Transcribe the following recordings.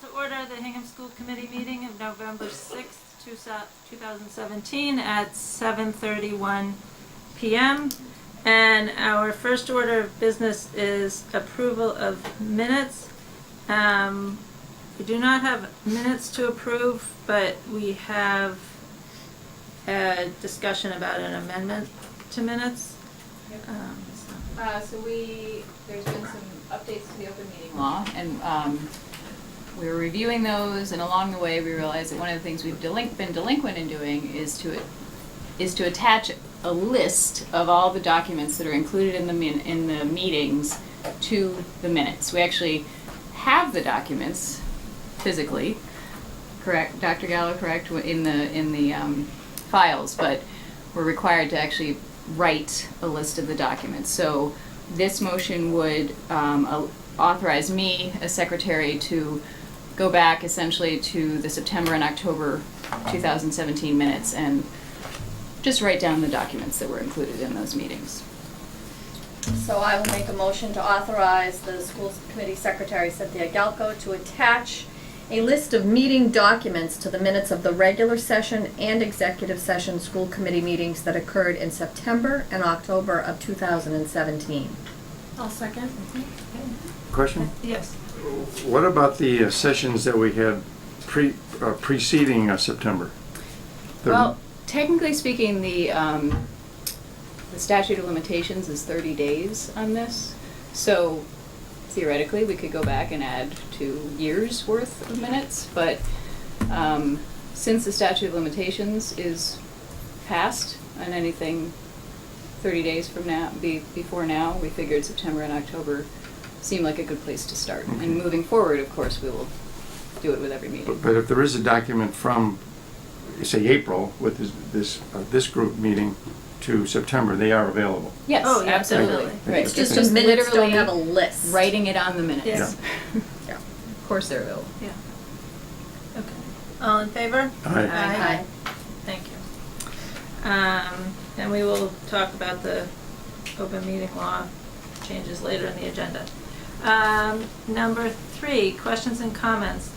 To order the Hingham School Committee meeting of November 6th, 2017 at 7:31 p.m. And our first order of business is approval of minutes. We do not have minutes to approve, but we have a discussion about an amendment to minutes. Yep. There's been some updates to the open meeting law, and we were reviewing those, and along the way we realized that one of the things we've been delinquent in doing is to attach a list of all the documents that are included in the meetings to the minutes. We actually have the documents physically, correct, Dr. Gallo, correct, in the files, but we're required to actually write a list of the documents. So this motion would authorize me as secretary to go back essentially to the September and October 2017 minutes and just write down the documents that were included in those meetings. So I will make a motion to authorize the school committee secretary, Cynthia Galco, to attach a list of meeting documents to the minutes of the regular session and executive session school committee meetings that occurred in September and October of 2017. I'll second. Question? Yes. What about the sessions that we had preceding September? Well, technically speaking, the statute of limitations is 30 days on this, so theoretically we could go back and add 2 years worth of minutes, but since the statute of limitations is passed on anything 30 days from now, before now, we figured September and October seemed like a good place to start. Okay. And moving forward, of course, we will do it with every meeting. But if there is a document from, say, April with this group meeting to September, they are available. Yes, Oh, yeah, absolutely. definitely. Right. It's just Just the minutes don't literally have a list. writing it on the minutes. Yes. Yeah. Of course they're available. Yeah. Okay. All in favor? Aye. Aye. Thank you. And we will talk about the open meeting law changes later in the agenda. Number 3, questions and comments.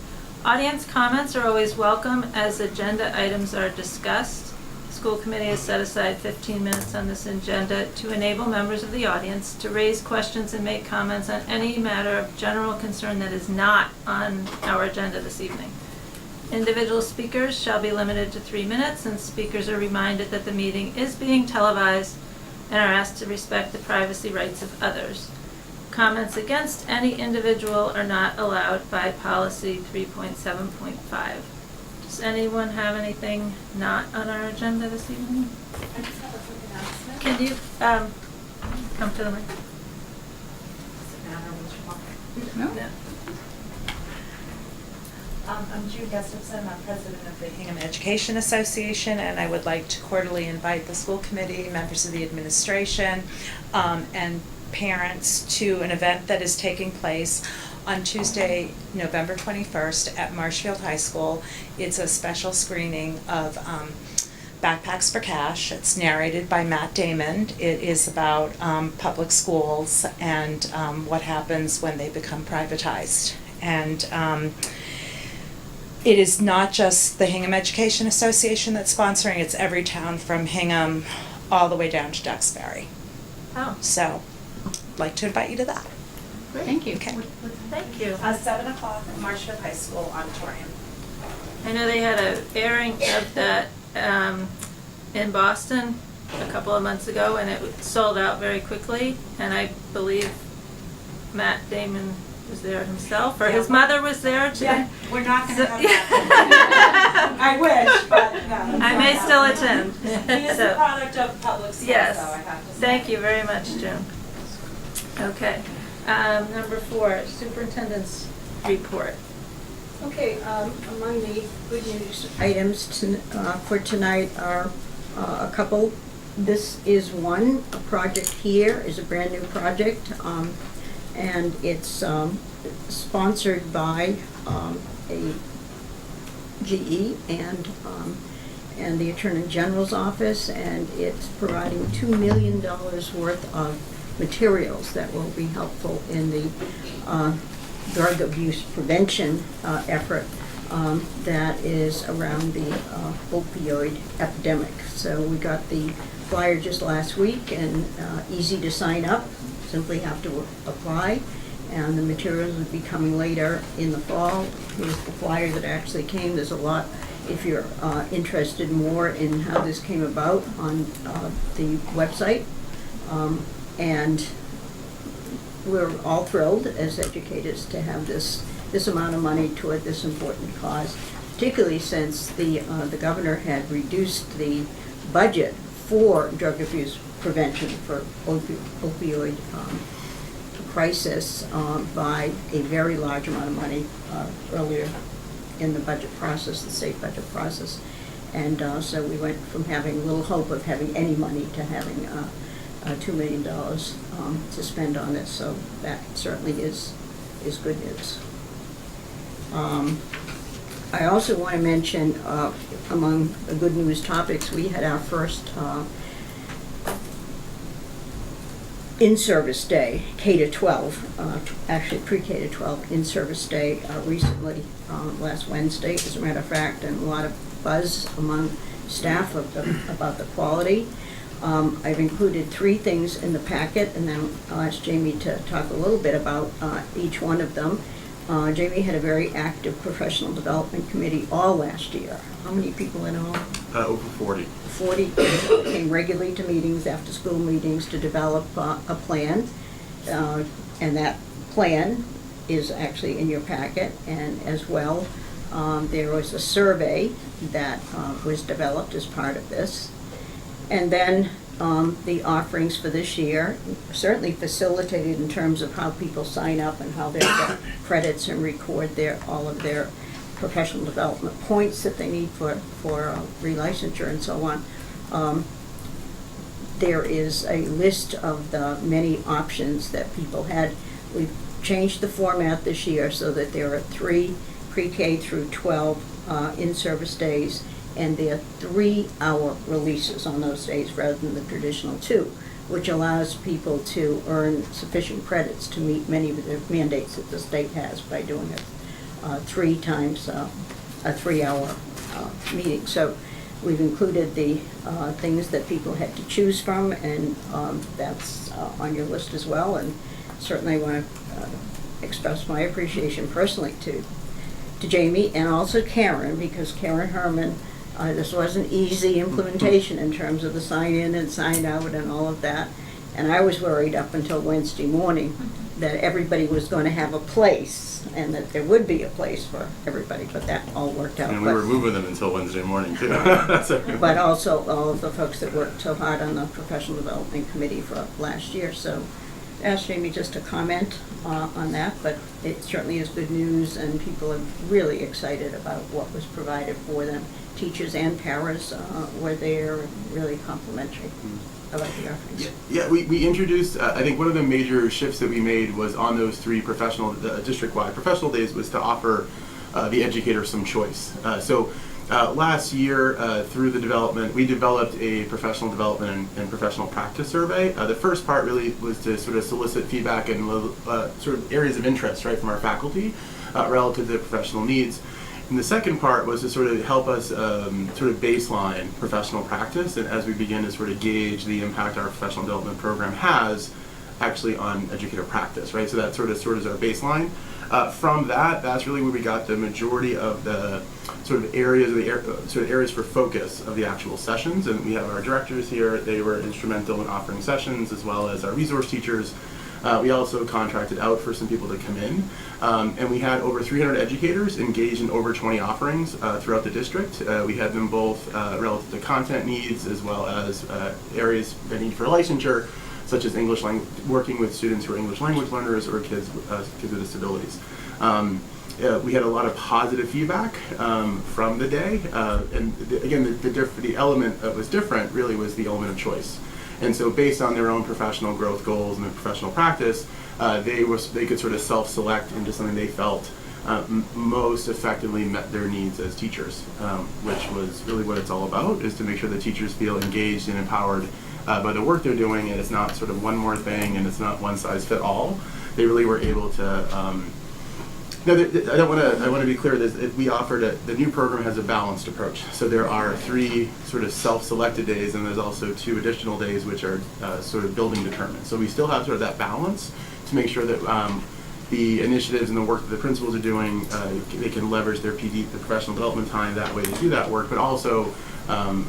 Audience comments are always welcome as agenda items are discussed. The school committee has set aside 15 minutes on this agenda to enable members of the audience to raise questions and make comments on any matter of general concern that is not on our agenda this evening. Individual speakers shall be limited to 3 minutes, and speakers are reminded that the meeting is being televised and are asked to respect the privacy rights of others. Comments against any individual are not allowed by policy 3.7.5. Does anyone have anything not on our agenda this evening? I just have a quick announcement. Can you come to the mic? Does it matter which one? No? I'm Jude Gustafson. I'm president of the Hingham Education Association, and I would like to cordially invite the school committee, members of the administration, and parents to an event that is taking place on Tuesday, November 21st at Marshfield High School. It's a special screening of Backpacks for Cash. It's narrated by Matt Damon. It is about public schools and what happens when they become privatized. And it is not just the Hingham Education Association that's sponsoring, it's every town from Hingham all the way down to Duxbury. Oh, So, I'd like to invite you to that. great. Thank you. Okay. Thank you. 7 o'clock at Marshfield High School auditorium. I know they had an airing of that in Boston a couple of months ago, and it sold out very quickly. And I believe Matt Damon was there himself, or his mother was there too. Yeah, we're not going to So- have that. I wish, but no. I may still attend. He is So- a product of public schools, Yes. though, I have to say. Thank you very much, Jim. Okay. Number 4, superintendent's report. Okay, among the good news items for tonight are a couple. This is one. A project here is a brand-new project, and it's sponsored by a GE and the Attorney General's office, and it's providing $2 million worth of materials that will be helpful in the drug abuse prevention effort that is around the opioid epidemic. So we got the flyer just last week, and easy to sign up, simply have to apply, and the materials will be coming later in the fall. Here's the flyer that actually came. There's a lot, if you're interested more in how this came about, on the website. And we're all thrilled as educators to have this amount of money toward this important cause, particularly since the governor had reduced the budget for drug abuse prevention for opioid crisis by a very large amount of money earlier in the budget process, the state budget process. And so we went from having little hope of having any money to having $2 million to spend on this. So that certainly is good news. I also want to mention, among the good news topics, we had our first in-service day, K-12, actually pre-K to 12 in-service day recently, last Wednesday, as a matter of fact, and a lot of buzz among staff about the quality. I've included 3 things in the packet, and then I'll ask Jamie to talk a little bit about each one of them. Jamie had a very active professional development committee all last year. How many people in all? Over 40. 40 came regularly to meetings, after school meetings, to develop a plan. And that plan is actually in your packet. And as well, there was a survey that was developed as part of this. And then the offerings for this year, certainly facilitated in terms of how people sign up and how they get credits and record all of their professional development points that they need for relicensure and so on. There is a list of the many options that people had. We've changed the format this year so that there are 3 pre-K through 12 in-service days, and they're 3-hour releases on those days rather than the traditional 2, which allows people to earn sufficient credits to meet many of the mandates that the state has by doing it 3 times a 3-hour meeting. So we've included the things that people had to choose from, and that's on your list as well. And certainly want to express my appreciation personally to Jamie and also Karen, because Karen Herman, this was an easy implementation in terms of the sign-in and sign-out and all of that. And I was worried up until Wednesday morning that everybody was going to have a place and that there would be a place for everybody, but that all worked out. And we were moving them until Wednesday morning, too. But also all of the folks that worked so hard on the Professional Development Committee for last year. So I asked Jamie just to comment on that, but it certainly is good news, and people are really excited about what was provided for them. Teachers and paras were there, really complimentary about the offerings. Yeah, we introduced, I think one of the major shifts that we made was on those 3 professional, district-wide professional days, was to offer the educator some choice. So last year, through the development, we developed a professional development and professional practice survey. The first part really was to sort of solicit feedback and sort of areas of interest, right, from our faculty relative to their professional needs. And the second part was to sort of help us sort of baseline professional practice, and as we begin to sort of gauge the impact our professional development program has actually on educator practice, right? So that sort of is our baseline. From that's really where we got the majority of the sort of areas for focus of the actual sessions. And we have our directors here; they were instrumental in offering sessions, as well as our resource teachers. We also contracted out for some people to come in, and we had over 300 educators engaged in over 20 offerings throughout the district. We had them both relative to content needs, as well as areas that need for licensure, such as English language, working with students who are English language learners or kids with disabilities. We had a lot of positive feedback from the day, and again, the element that was different really was the element of choice. And so based on their own professional growth goals and their professional practice, they could sort of self-select into something they felt most effectively met their needs as teachers, which was really what it's all about, is to make sure that teachers feel engaged and empowered by the work they're doing, and it's not sort of one more thing and it's not one size fit all. They really were able to No, I want to be clear. We offered the new program has a balanced approach. So there are 3 sort of self-selected days, and there's also 2 additional days which are sort of building determined. So we still have sort of that balance to make sure that the initiatives and the work that the principals are doing, they can leverage their PD, the professional development time, that way to do that work, but also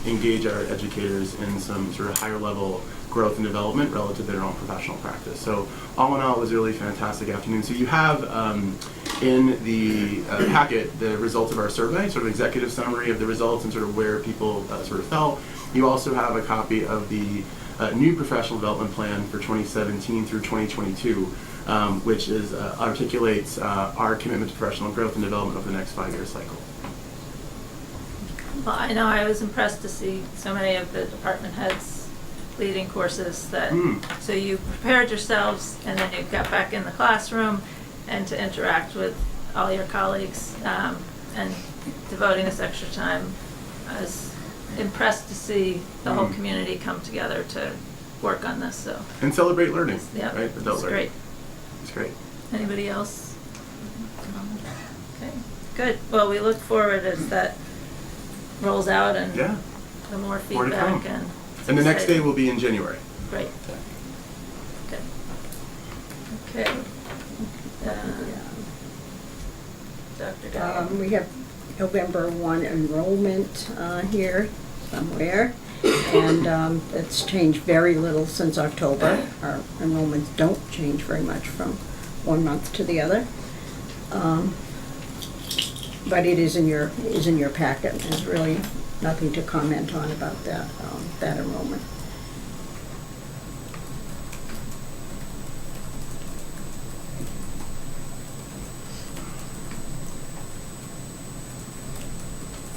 engage our educators in some sort of higher level growth and development relative to their own professional practice. So all in all, it was a really fantastic afternoon. So you have in the packet the results of our survey, sort of executive summary of the results and sort of where people sort of fell. You also have a copy of the new professional development plan for 2017 through 2022, which articulates our commitment to professional growth and development over the next 5-year cycle. Well, I know I was impressed to see so many of the department heads leading courses that, so you prepared yourselves and then you got back in the classroom and to interact with all your colleagues and devoting this extra time. I was impressed to see the whole community come together to work on this. So and celebrate learning. Yeah, right? Adult it's learning. great. It's great. Anybody else? Okay, good. Well, we look forward as that rolls out and Yeah. the more More to come. feedback And the next day exciting. will be in January. Great. Good. Okay. Dr. Dow. We have November 1 enrollment here somewhere, and it's changed very little since October. Our enrollments don't change very much from one month to the other. But it is in your packet. There's really nothing to comment on about that enrollment.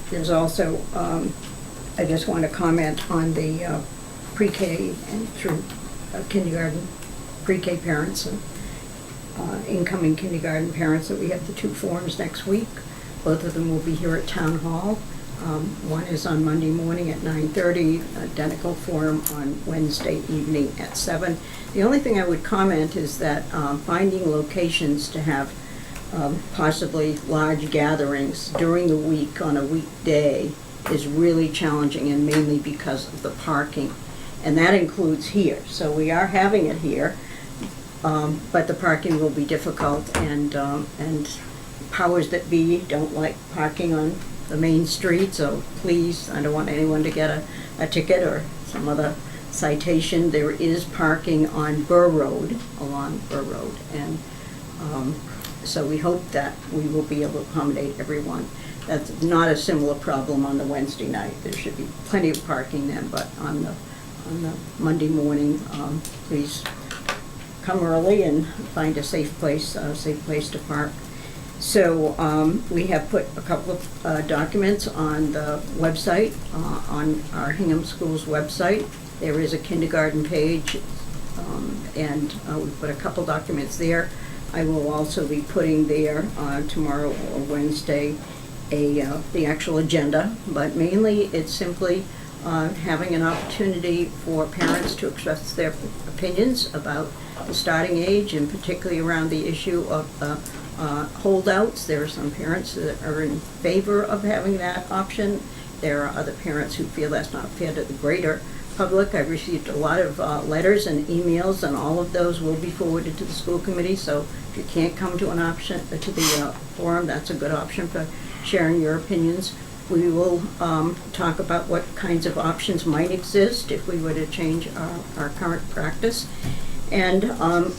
There's also, I just want to comment on the pre-K and through kindergarten, pre-K parents and incoming kindergarten parents, that we have the 2 forums next week. Both of them will be here at Town Hall. One is on Monday morning at 9:30, identical forum on Wednesday evening at 7. The only thing I would comment is that finding locations to have possibly large gatherings during the week on a weekday is really challenging, and mainly because of the parking. And that includes here. So we are having it here, but the parking will be difficult, and powers that be don't like parking on the main street, so please, I don't want anyone to get a ticket or some other citation. There is parking on Burr Road, along Burr Road, and so we hope that we will be able to accommodate everyone. That's not a similar problem on the Wednesday night. There should be plenty of parking then, but on the Monday morning, please come early and find a safe place to park. So we have put a couple of documents on the website, on our Hingham Schools website. There is a kindergarten page, and we put a couple documents there. I will also be putting there tomorrow or Wednesday the actual agenda, but mainly it's simply having an opportunity for parents to express their opinions about the starting age, and particularly around the issue of holdouts. There are some parents that are in favor of having that option. There are other parents who feel that's not fair to the greater public. I've received a lot of letters and emails, and all of those will be forwarded to the school committee. So if you can't come to to the forum, that's a good option for sharing your opinions. We will talk about what kinds of options might exist if we were to change our current practice. And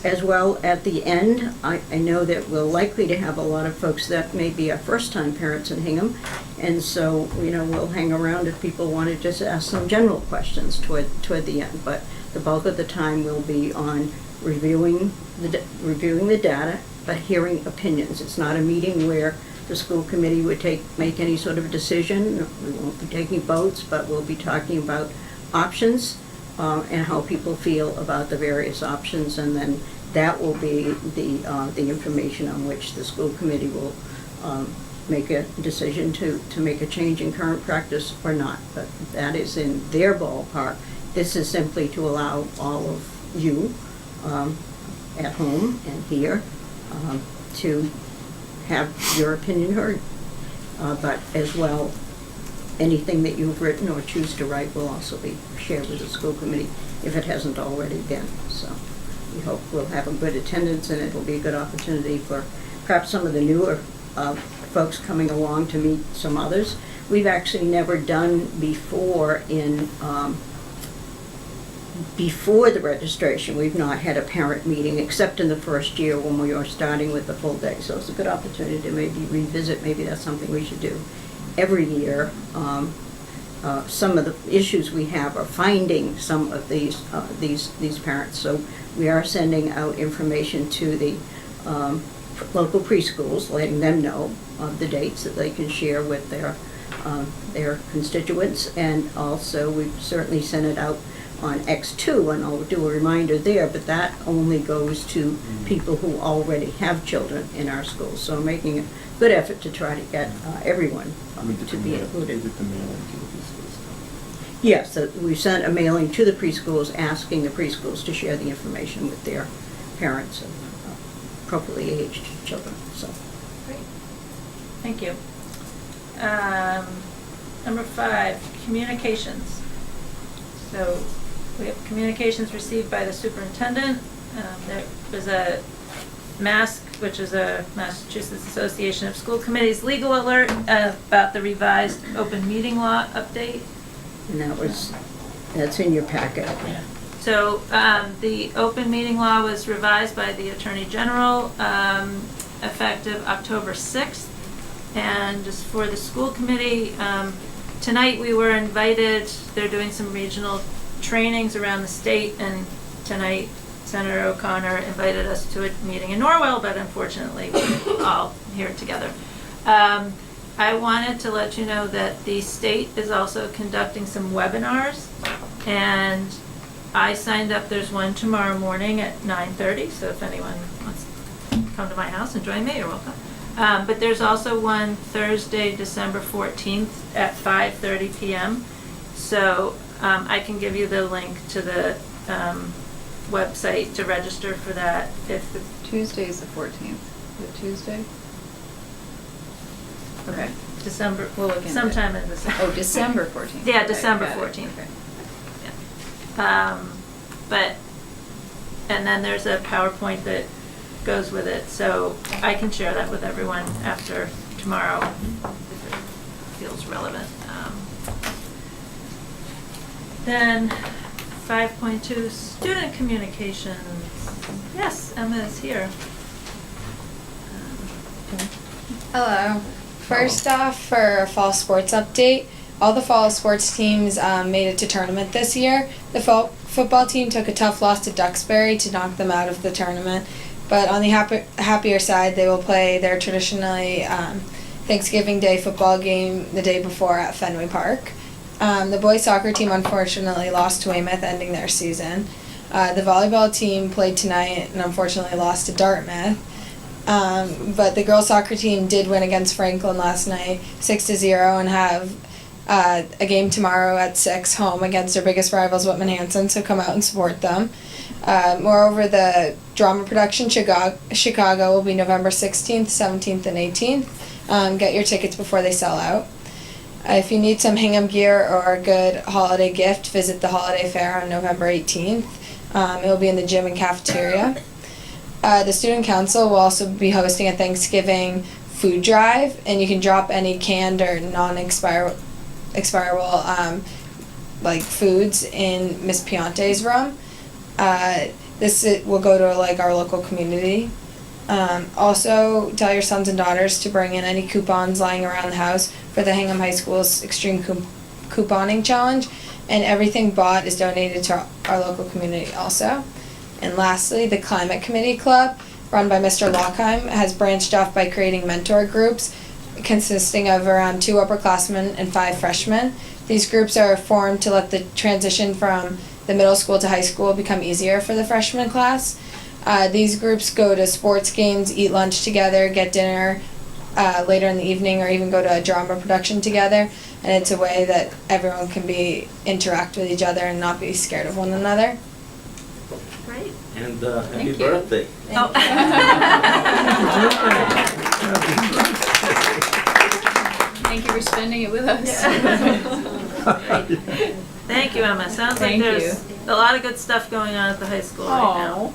as well, at the end, I know that we're likely to have a lot of folks that may be our first-time parents in Hingham, and so we'll hang around if people want to just ask some general questions toward the end. But the bulk of the time will be on reviewing the data, but hearing opinions. It's not a meeting where the school committee would make any sort of decision. We won't be taking votes, but we'll be talking about options. And how people feel about the various options, and then that will be the information on which the school committee will make a decision to make a change in current practice or not. But that is in their ballpark. This is simply to allow all of you at home and here to have your opinion heard. But as well, anything that you've written or choose to write will also be shared with the school committee if it hasn't already been. So we hope we'll have a good attendance, and it'll be a good opportunity for perhaps some of the newer folks coming along to meet some others. We've actually never done before before the registration, we've not had a parent meeting except in the first year when we were starting with the full day. So it's a good opportunity to maybe revisit. Maybe that's something we should do every year. Some of the issues we have are finding some of these parents. So we are sending out information to the local preschools, letting them know of the dates that they can share with their constituents, and also we've certainly sent it out on X2, and I'll do a reminder there, but that only goes to people who already have children in our schools. So I'm making a good effort to try to get everyone to be included. Yes, so we sent a mailing to the preschools asking the preschools to share the information with their parents of appropriately aged children. So, Great. Thank you. Number 5, communications. So we have communications received by the superintendent. There was a MASC, which is a Massachusetts Association of School Committees legal alert about the revised open meeting law update. and that's in your packet. Yeah. So the open meeting law was revised by the Attorney General effective October 6th. And just for the school committee, tonight we were invited, they're doing some regional trainings around the state, and tonight Senator O'Connor invited us to a meeting in Norwell, but unfortunately we're all here together. I wanted to let you know that the state is also conducting some webinars, and I signed up. There's one tomorrow morning at 9:30, so if anyone wants to come to my house and join me, you're welcome. But there's also one Thursday, December 14th at 5:30 p.m. So I can give you the link to the website to register for that. If the Tuesday is the 14th. Is it Tuesday? Okay. December, We'll look into sometime in December. Oh, December 14th. Yeah, Okay, December got it. 14th. Okay. But, and then there's a PowerPoint that goes with it, so I can share that with everyone after tomorrow if it feels relevant. Then 5.2, student communications. Yes, Emma is here. Hello. First off, for a fall sports update, all the fall sports teams made it to tournament this year. The fall football team took a tough loss to Duxbury to knock them out of the tournament, but on the happier side, they will play their traditionally Thanksgiving Day football game the day before at Fenway Park. The boys soccer team unfortunately lost to Weymouth, ending their season. The volleyball team played tonight and unfortunately lost to Dartmouth. But the girls soccer team did win against Franklin last night, 6-0, and have a game tomorrow at 6 home against their biggest rivals, Whitman Hanson, so come out and support them. Moreover, the drama production Chicago will be November 16th, 17th, and 18th. Get your tickets before they sell out. If you need some Hingham gear or a good holiday gift, visit the holiday fair on November 18th. It will be in the gym and cafeteria. The Student Council will also be hosting a Thanksgiving food drive, and you can drop any canned or non-expirable like foods in Miss Ponte's room. This will go to like our local community. Also, tell your sons and daughters to bring in any coupons lying around the house for the Hingham High School's Extreme Couponing Challenge, and everything bought is donated to our local community also. And lastly, the Climate Committee Club, run by Mr. Lockheim, has branched off by creating mentor groups consisting of around 2 upperclassmen and 5 freshmen. These groups are formed to let the transition from the middle school to high school become easier for the freshman class. These groups go to sports games, eat lunch together, get dinner later in the evening, or even go to a drama production together. And it's a way that everyone can interact with each other and not be scared of one another. Great. And happy Thank you. birthday. Oh. Thank you for spending it with us. Thank you, Emma. Sounds like Thank there's a lot of good stuff going on at the high school right now.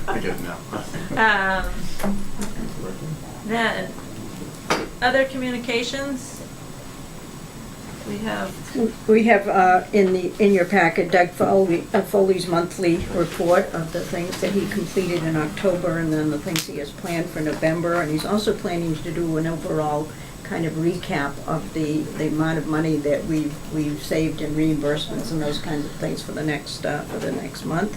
I get it now. Then, other communications? We have in your packet, Doug Foley's monthly report of the things that he completed in October and then the things he has planned for November. And he's also planning to do an overall kind of recap of the amount of money that we've saved in reimbursements and those kinds of things for the next month.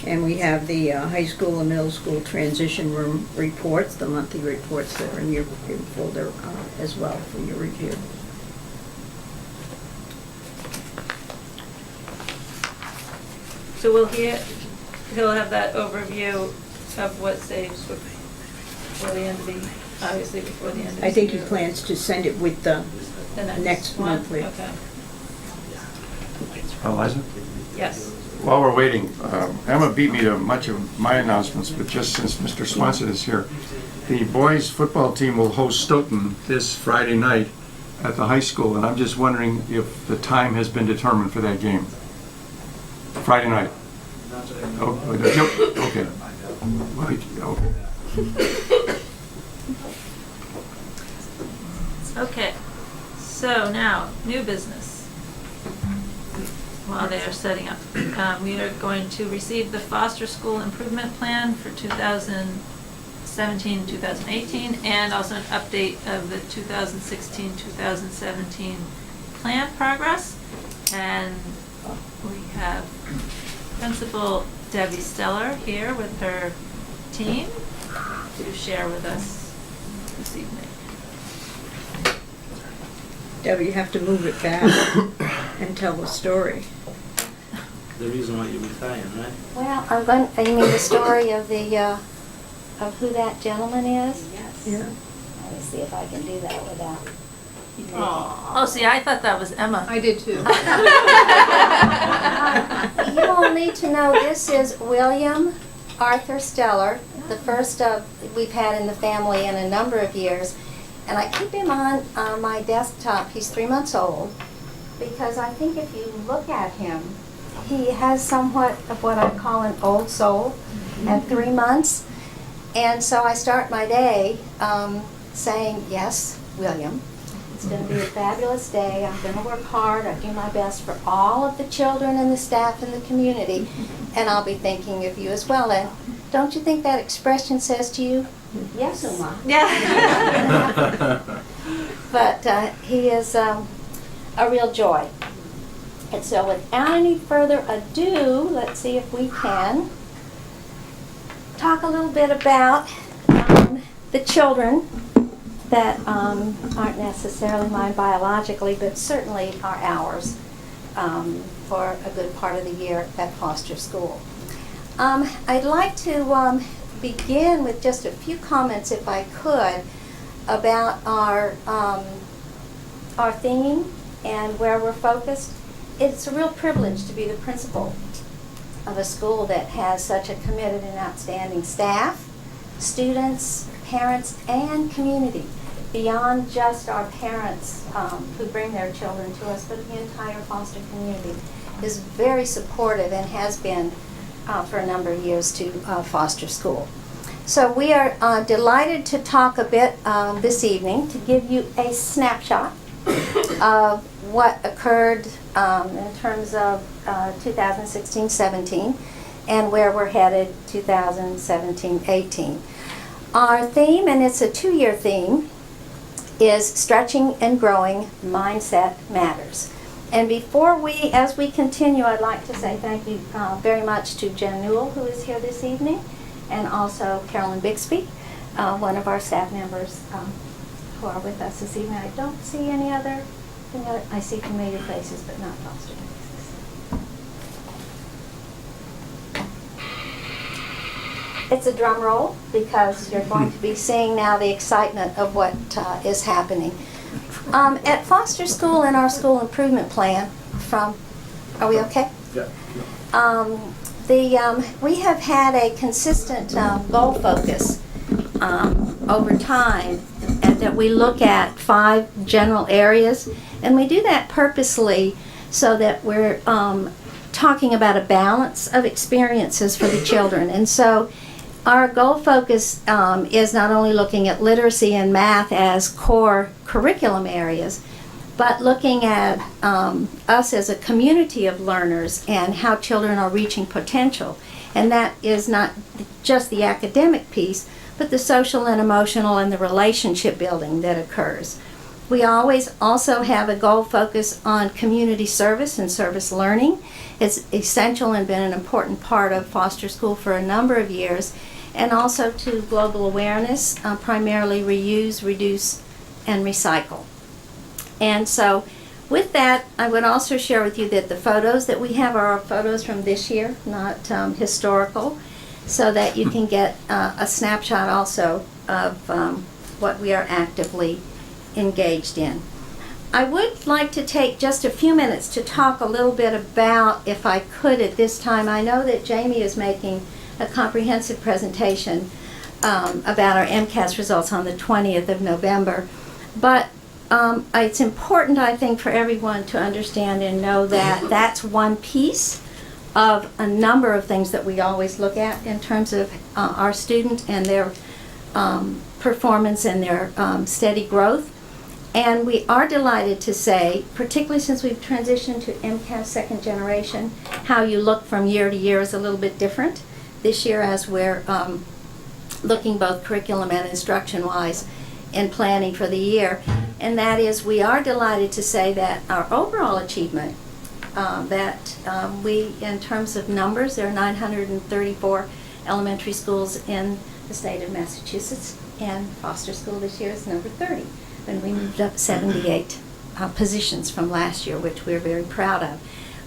And we have the high school and middle school transition room reports, the monthly reports that are in your folder as well for your review. So he'll have that overview of what saves before the end of the, obviously before the end of the year. I think he plans to send it with the The next one? monthly. Okay, Liza? yes. While we're waiting, Emma beat me to much of my announcements, but just since Mr. Swanson is here, the boys' football team will host Stoughton this Friday night at the high school, and I'm just wondering if the time has been determined for that game. Friday night. Oh, okay. Okay, so now, new business. While they are setting up, we are going to receive the Foster School Improvement Plan for 2017-2018, and also an update of the 2016-2017 plan progress. And we have Principal Debbie Steller here with her team to share with us this evening. Debbie, you have to move it back and tell the story. The reason why you're retiring, right? Well, you mean the story of the, of who that gentleman is? Yes. Yeah. Let me see if I can do that without. Oh, see, I thought that was Emma. I did too. You all need to know this is William Arthur Steller, the first we've had in the family in a number of years. And I keep him on my desktop. He's 3 months old because I think if you look at him, he has somewhat of what I call an old soul at 3 months. And so I start my day saying, yes, William, it's going to be a fabulous day. I'm going to work hard. I do my best for all of the children and the staff and the community. And I'll be thinking of you as well. And don't you think that expression says to you, yes, Uma? Yeah. But he is a real joy. And so without any further ado, let's see if we can talk a little bit about the children that aren't necessarily mine biologically, but certainly are ours for a good part of the year at Foster School. I'd like to begin with just a few comments, if I could, about our theme and where we're focused. It's a real privilege to be the principal of a school that has such a committed and outstanding staff, students, parents, and community, beyond just our parents who bring their children to us, but the entire foster community is very supportive and has been for a number of years to Foster School. So we are delighted to talk a bit this evening to give you a snapshot of what occurred in terms of 2016-17 and where we're headed 2017-18. Our theme, and it's a 2-year theme, is Stretching and Growing Mindset Matters. And as we continue, I'd like to say thank you very much to Jen Newell, who is here this evening, and also Carolyn Bixby, one of our staff members who are with us this evening. I don't see any other, I see familiar faces, but not foster faces. It's a drum roll because you're going to be seeing now the excitement of what is happening. At Foster School in our school improvement plan are we okay? Yeah. we have had a consistent goal focus over time, and that we look at 5 general areas, and we do that purposely so that we're talking about a balance of experiences for the children. And so our goal focus is not only looking at literacy and math as core curriculum areas, but looking at us as a community of learners and how children are reaching potential. And that is not just the academic piece, but the social and emotional and the relationship building that occurs. We always also have a goal focus on community service and service learning. It's essential and been an important part of foster school for a number of years, and also to global awareness, primarily reuse, reduce, and recycle. And so with that, I would also share with you that the photos that we have are photos from this year, not historical, so that you can get a snapshot also of what we are actively engaged in. I would like to take just a few minutes to talk a little bit about, if I could at this time, I know that Jamie is making a comprehensive presentation about our MCAS results on the 20th of November, but it's important, I think, for everyone to understand and know that that's one piece of a number of things that we always look at in terms of our students and their performance and their steady growth. And we are delighted to say, particularly since we've transitioned to MCAS second generation, how you look from year to year is a little bit different this year as we're looking both curriculum and instruction-wise in planning for the year. And that is, we are delighted to say that our overall achievement, we, in terms of numbers, there are 934 elementary schools in the state of Massachusetts, and foster school this year is number 30. And we moved up 78 positions from last year, which we're very proud of.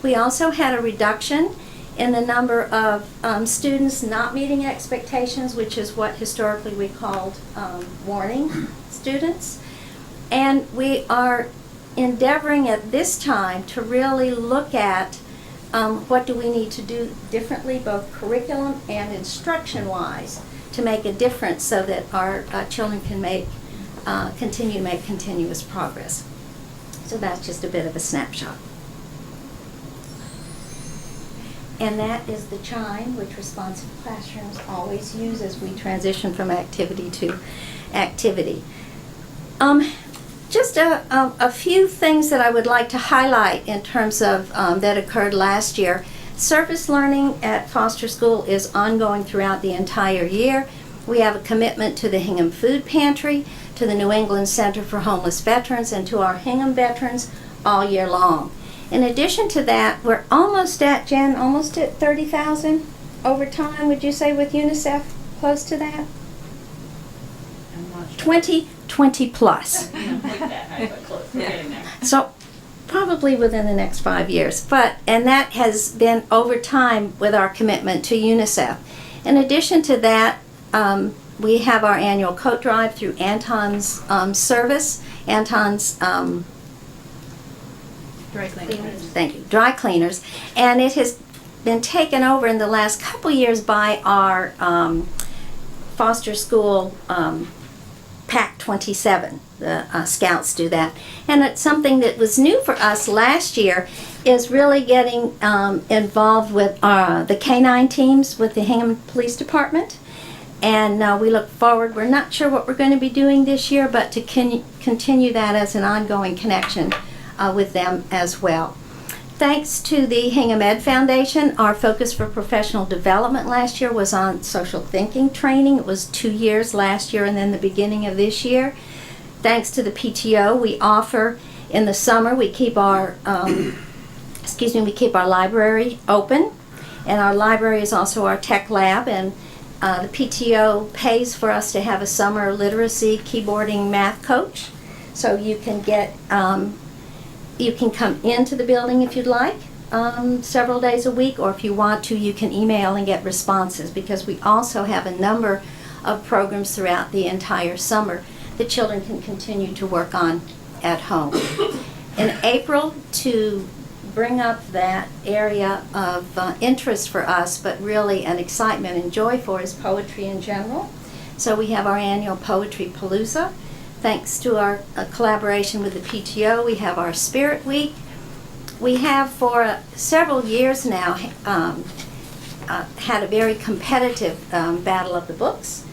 We also had a reduction in the number of students not meeting expectations, which is what historically we called warning students. And we are endeavoring at this time to really look at what do we need to do differently, both curriculum and instruction-wise, to make a difference so that our children can continue to make continuous progress. So that's just a bit of a snapshot. And that is the chime which responsive classrooms always use as we transition from activity to activity. Just a few things that I would like to highlight in terms of that occurred last year. Service learning at foster school is ongoing throughout the entire year. We have a commitment to the Hingham Food Pantry, to the New England Center for Homeless Veterans, and to our Hingham veterans all year long. In addition to that, we're almost at 30,000 over time, would you say, with UNICEF? Close to that? 20 plus. So probably within the next 5 years. And that has been over time with our commitment to UNICEF. In addition to that, we have our annual coat drive through Anton's service, Anton's Dry cleaners. Thank you, dry cleaners, and it has been taken over in the last couple years by our foster school PAC 27. The Scouts do that, and it's something that was new for us last year. Is really getting involved with the K-9 teams with the Hingham Police Department. And we look forward, we're not sure what we're going to be doing this year, but to continue that as an ongoing connection with them as well. Thanks to the Hingham Ed Foundation, our focus for professional development last year was on social thinking training. It was 2 years last year and then the beginning of this year. Thanks to the PTO, we offer in the summer, we keep our library open, and our library is also our tech lab, and the PTO pays for us to have a summer literacy, keyboarding, math coach. So you can get, you can come into the building if you'd like, several days a week, or if you want to, you can email and get responses, because we also have a number of programs throughout the entire summer that children can continue to work on at home. In April to bring up that area of interest for us, but really an excitement and joy for is poetry in general. So we have our annual Poetry Palooza. Thanks to our collaboration with the PTO, we have our Spirit Week. We have for several years now had a very competitive battle of the books,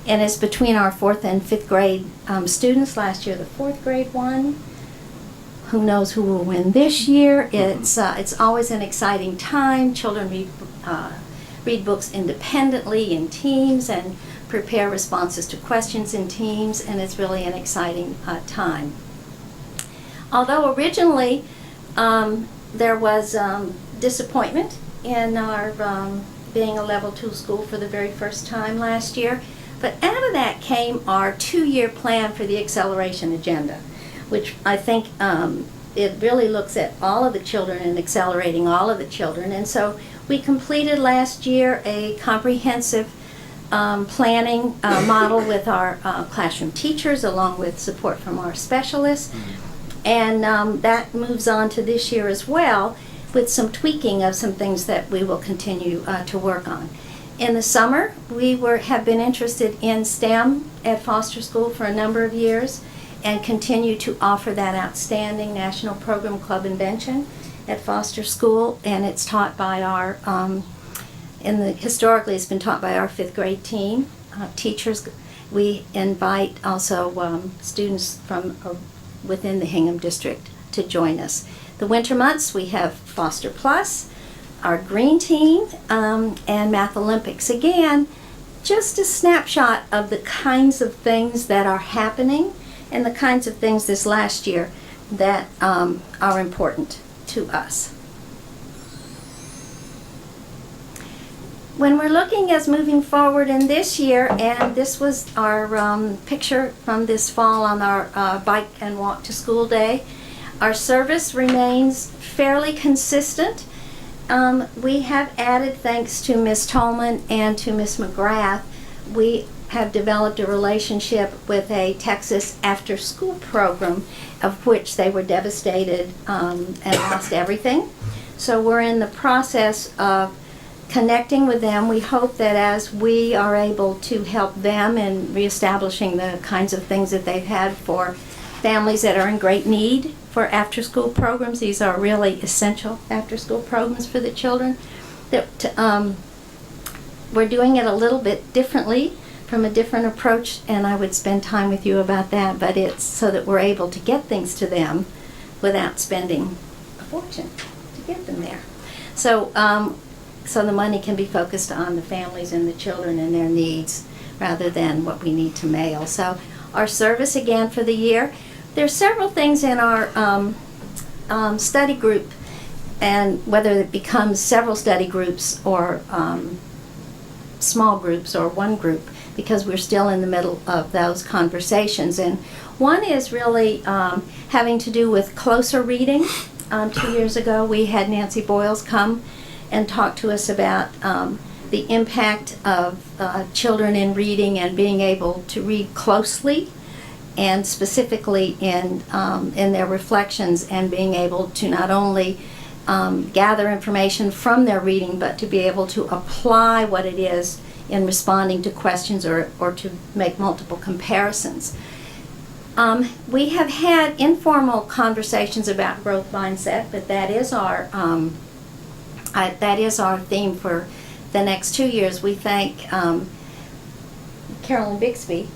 and it's between our 4th and 5th grade students. Last year the 4th grade won. Who knows who will win this year? It's always an exciting time. Children read books independently in teams and prepare responses to questions in teams, and it's really an exciting time. Although originally there was disappointment in our being a level 2 school for the very first time last year, but out of that came our 2-year plan for the acceleration agenda, which I think it really looks at all of the children and accelerating all of the children. And so we completed last year a comprehensive planning model with our classroom teachers, along with support from our specialists. And that moves on to this year as well, with some tweaking of some things that we will continue to work on. In the summer, we have been interested in STEM at Foster School for a number of years, and continue to offer that outstanding National Program Club Invention at Foster School, and it's taught by our historically it's been taught by our 5th grade team teachers. We invite also students from within the Hingham district to join us. The winter months we have Foster Plus, our Green Team, and Math Olympics. Again, just a snapshot of the kinds of things that are happening and the kinds of things this last year that are important to us. When we're looking as moving forward in this year, and this was our picture from this fall on our bike and walk to school day, our service remains fairly consistent. We have added, thanks to Ms. Tolman and to Ms. McGrath, we have developed a relationship with a Texas after-school program, of which they were devastated and lost everything. So we're in the process of connecting with them. We hope that as we are able to help them in reestablishing the kinds of things that they've had for families that are in great need for after-school programs, these are really essential after-school programs for the children, that we're doing it a little bit differently, from a different approach, and I would spend time with you about that, but it's so that we're able to get things to them without spending a fortune to get them there. So so the money can be focused on the families and the children and their needs rather than what we need to mail. So our service again for the year, there's several things in our study group, and whether it becomes several study groups or small groups or one group, because we're still in the middle of those conversations. And one is really having to do with closer reading. 2 years ago we had Nancy Boyles come and talk to us about the impact of children in reading and being able to read closely, and specifically in their reflections, and being able to not only gather information from their reading, but to be able to apply what it is in responding to questions or to make multiple comparisons. We have had informal conversations about growth mindset, but that is our theme for the next 2 years. We thank Carolyn Bixby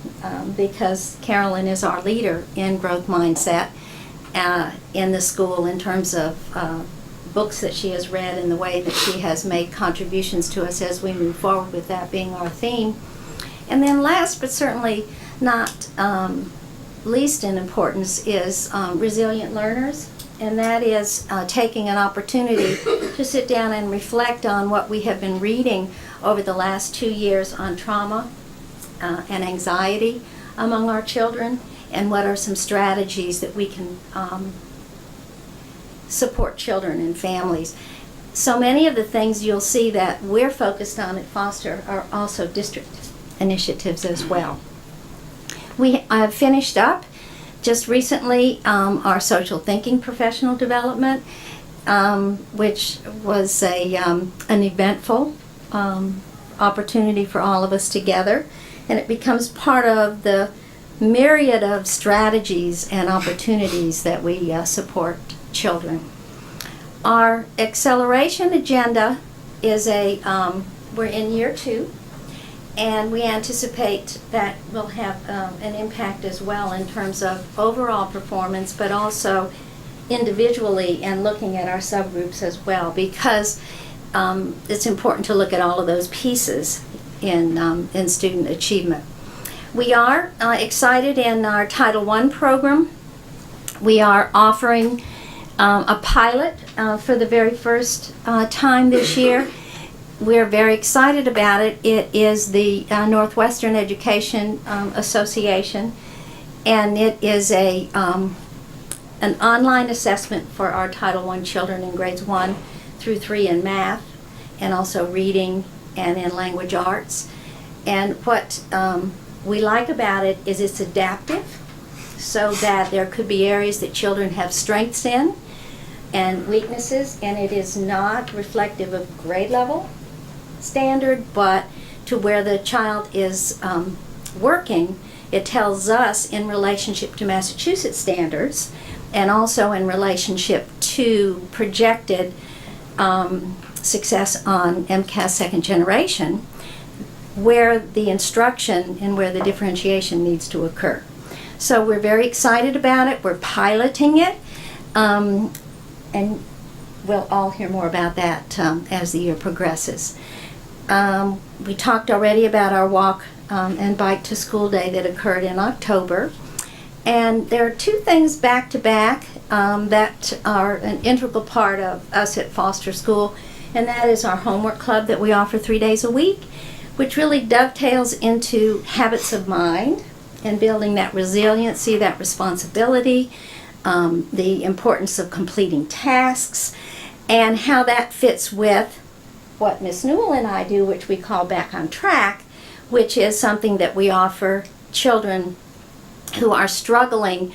because Carolyn is our leader in growth mindset in the school, in terms of books that she has read and the way that she has made contributions to us as we move forward with that being our theme. And then last but certainly not least in importance is resilient learners, and that is taking an opportunity to sit down and reflect on what we have been reading over the last 2 years on trauma and anxiety among our children, and what are some strategies that we can support children and families. So many of the things you'll see that we're focused on at Foster are also district initiatives as well. We have finished up just recently our social thinking professional development. which was an eventful opportunity for all of us together, and it becomes part of the myriad of strategies and opportunities that we support children. Our acceleration agenda is we're in year 2, and we anticipate that will have an impact as well in terms of overall performance, but also individually and looking at our subgroups as well, because it's important to look at all of those pieces in student achievement. We are excited in our Title I program. We are offering a pilot for the very first time this year. We're very excited about it. It is the Northwestern Education Association, and it is an online assessment for our Title I children in grades 1 through 3 in math, and also reading and in language arts. And what we like about it is it's adaptive, so that there could be areas that children have strengths in and weaknesses, and it is not reflective of grade level standard, but to where the child is working. It tells us in relationship to Massachusetts standards, and also in relationship to projected success on MCAS second generation, where the instruction and where the differentiation needs to occur. So we're very excited about it. We're piloting it, and we'll all hear more about that as the year progresses. We talked already about our walk and bike to school day that occurred in October. And there are 2 things back to back that are an integral part of us at Foster School, and that is our homework club that we offer 3 days a week, which really dovetails into habits of mind and building that resiliency, that responsibility, the importance of completing tasks, and how that fits with what Miss Newell and I do, which we call Back on Track, which is something that we offer children who are struggling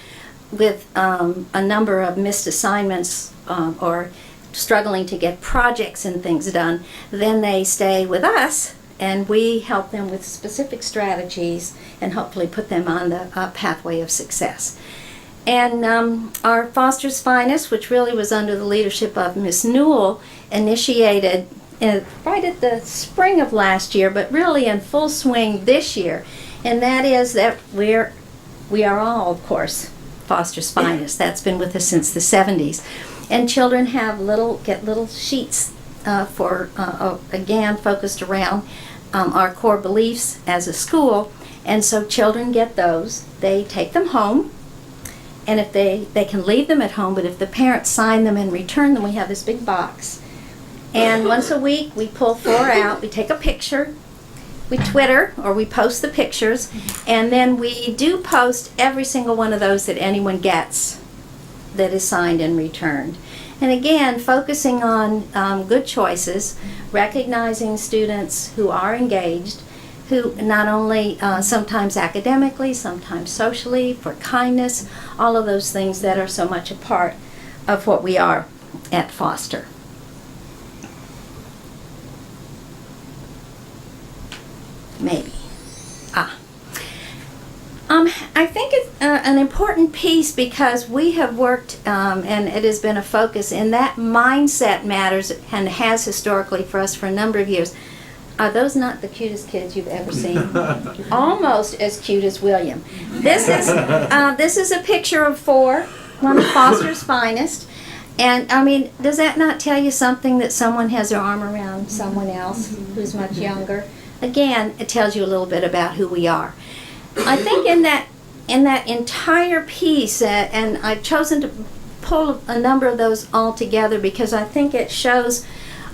with a number of missed assignments or struggling to get projects and things done. Then they stay with us, and we help them with specific strategies and hopefully put them on the pathway of success. And our Foster's Finest, which really was under the leadership of Miss Newell, initiated right at the spring of last year, but really in full swing this year. And that is that we are all, of course, Foster's Finest. That's been with us since the 70s. And children get little sheets again, focused around our core beliefs as a school. And so children get those. They take them home. And if they can leave them at home, but if the parents sign them and return them, we have this big box. And once a week, we pull 4 out. We take a picture. We Twitter, or we post the pictures, and then we do post every single one of those that anyone gets that is signed and returned. And again, focusing on good choices, recognizing students who are engaged, who not only sometimes academically, sometimes socially, for kindness, all of those things that are so much a part of what we are at Foster. Maybe. I think it's an important piece, because we have worked, and it has been a focus, and that mindset matters and has historically for us for a number of years. Are those not the cutest kids you've ever seen? Almost as cute as William. This is a picture of 4, one of Foster's Finest. And I mean, does that not tell you something, that someone has their arm around someone else who's much younger? Again, it tells you a little bit about who we are. I think in that entire piece, and I've chosen to pull a number of those all together because I think it shows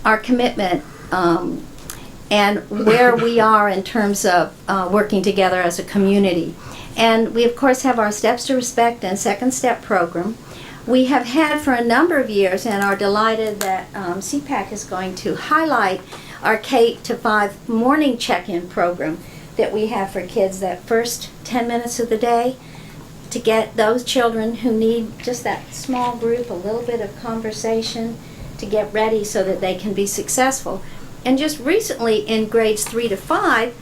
our commitment and where we are in terms of working together as a community. And we of course have our Steps to Respect and Second Step program. We have had for a number of years, and are delighted that CPAC is going to highlight our K-5 morning check-in program that we have for kids, that first 10 minutes of the day to get those children who need just that small group, a little bit of conversation to get ready so that they can be successful. And just recently in grades 3 to 5,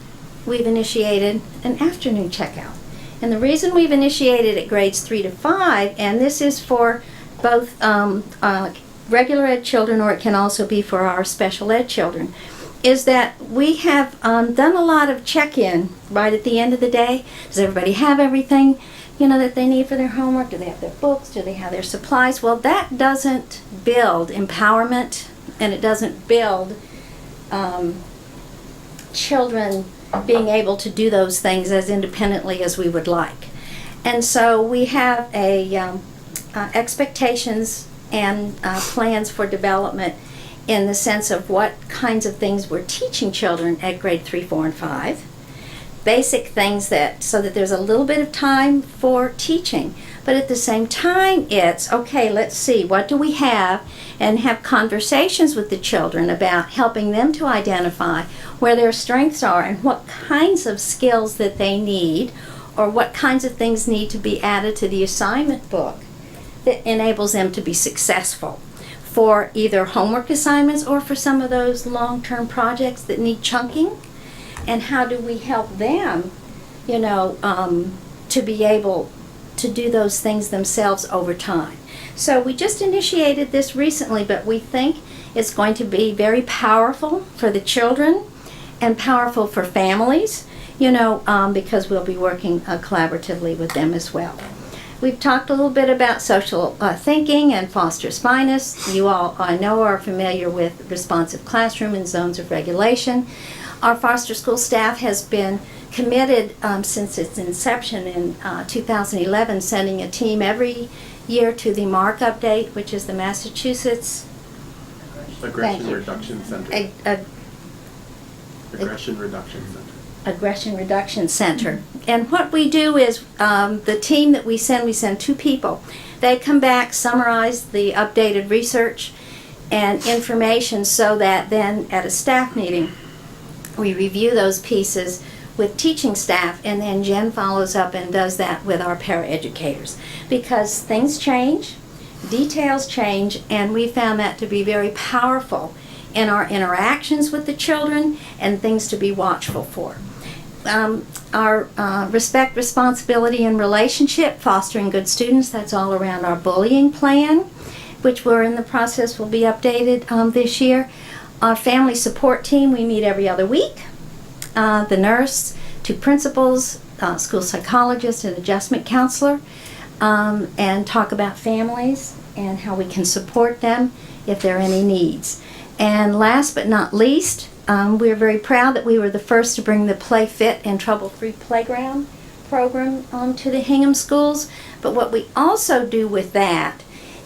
we've initiated an afternoon checkout. And the reason we've initiated at grades 3 to 5, and this is for both regular ed children, or it can also be for our special ed children, is that we have done a lot of check-in right at the end of the day. Does everybody have everything, that they need for their homework? Do they have their books? Do they have their supplies? Well, that doesn't build empowerment, and it doesn't build children being able to do those things as independently as we would like. And so we have expectations and plans for development in the sense of what kinds of things we're teaching children at grade 3, 4, and 5. Basic things so that there's a little bit of time for teaching. But at the same time, it's, okay, let's see, what do we have? And have conversations with the children about helping them to identify where their strengths are and what kinds of skills that they need, or what kinds of things need to be added to the assignment book that enables them to be successful for either homework assignments or for some of those long-term projects that need chunking. And how do we help them, to be able to do those things themselves over time. So we just initiated this recently, but we think it's going to be very powerful for the children and powerful for families, because we'll be working collaboratively with them as well. We've talked a little bit about social thinking and Foster's Finest. You all, I know, are familiar with responsive classroom and zones of regulation. Our Foster School staff has been committed since its inception in 2011, sending a team every year to the MARC update, which is the Massachusetts Aggression Reduction Center. Aggression Reduction Center. Aggression Reduction Center. And what we do is the team that we send 2 people. They come back, summarize the updated research and information so that then at a staff meeting we review those pieces with teaching staff, and then Jen follows up and does that with our paraeducators. Because things change, details change, and we found that to be very powerful in our interactions with the children and things to be watchful for. Our respect, responsibility, and relationship, fostering good students, that's all around our bullying plan, which we're in the process, will be updated this year. Our family support team, we meet every other week. The nurse, 2 principals, school psychologist, and adjustment counselor, and talk about families and how we can support them if there are any needs. And last but not least, we're very proud that we were the first to bring the Play Fit and Trouble-Free Playground program to the Hingham schools. But what we also do with that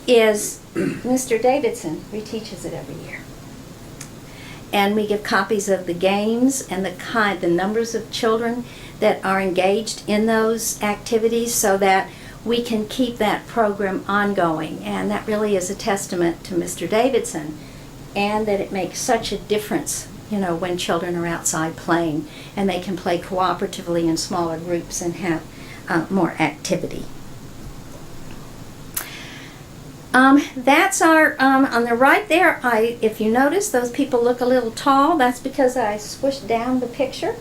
is Mr. Davidson reteaches it every year. And we give copies of the games and the numbers of children that are engaged in those activities so that we can keep that program ongoing. And that really is a testament to Mr. Davidson, and that it makes such a difference, when children are outside playing and they can play cooperatively in smaller groups and have more activity. That's our, on the right there, if you notice, those people look a little tall. That's because I squished down the picture.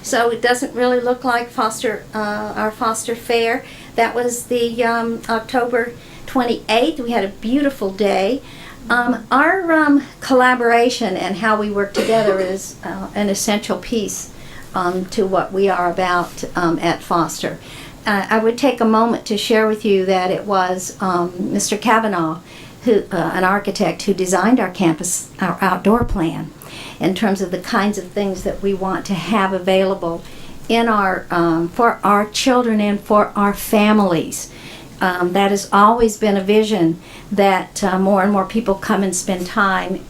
So it doesn't really look like our Foster Fair. That was the October 28th. We had a beautiful day. Our collaboration and how we work together is an essential piece to what we are about at Foster. I would take a moment to share with you that it was Mr. Kavanaugh, an architect, who designed our campus, our outdoor plan, in terms of the kinds of things that we want to have available in our for our children and for our families. That has always been a vision that more and more people come and spend time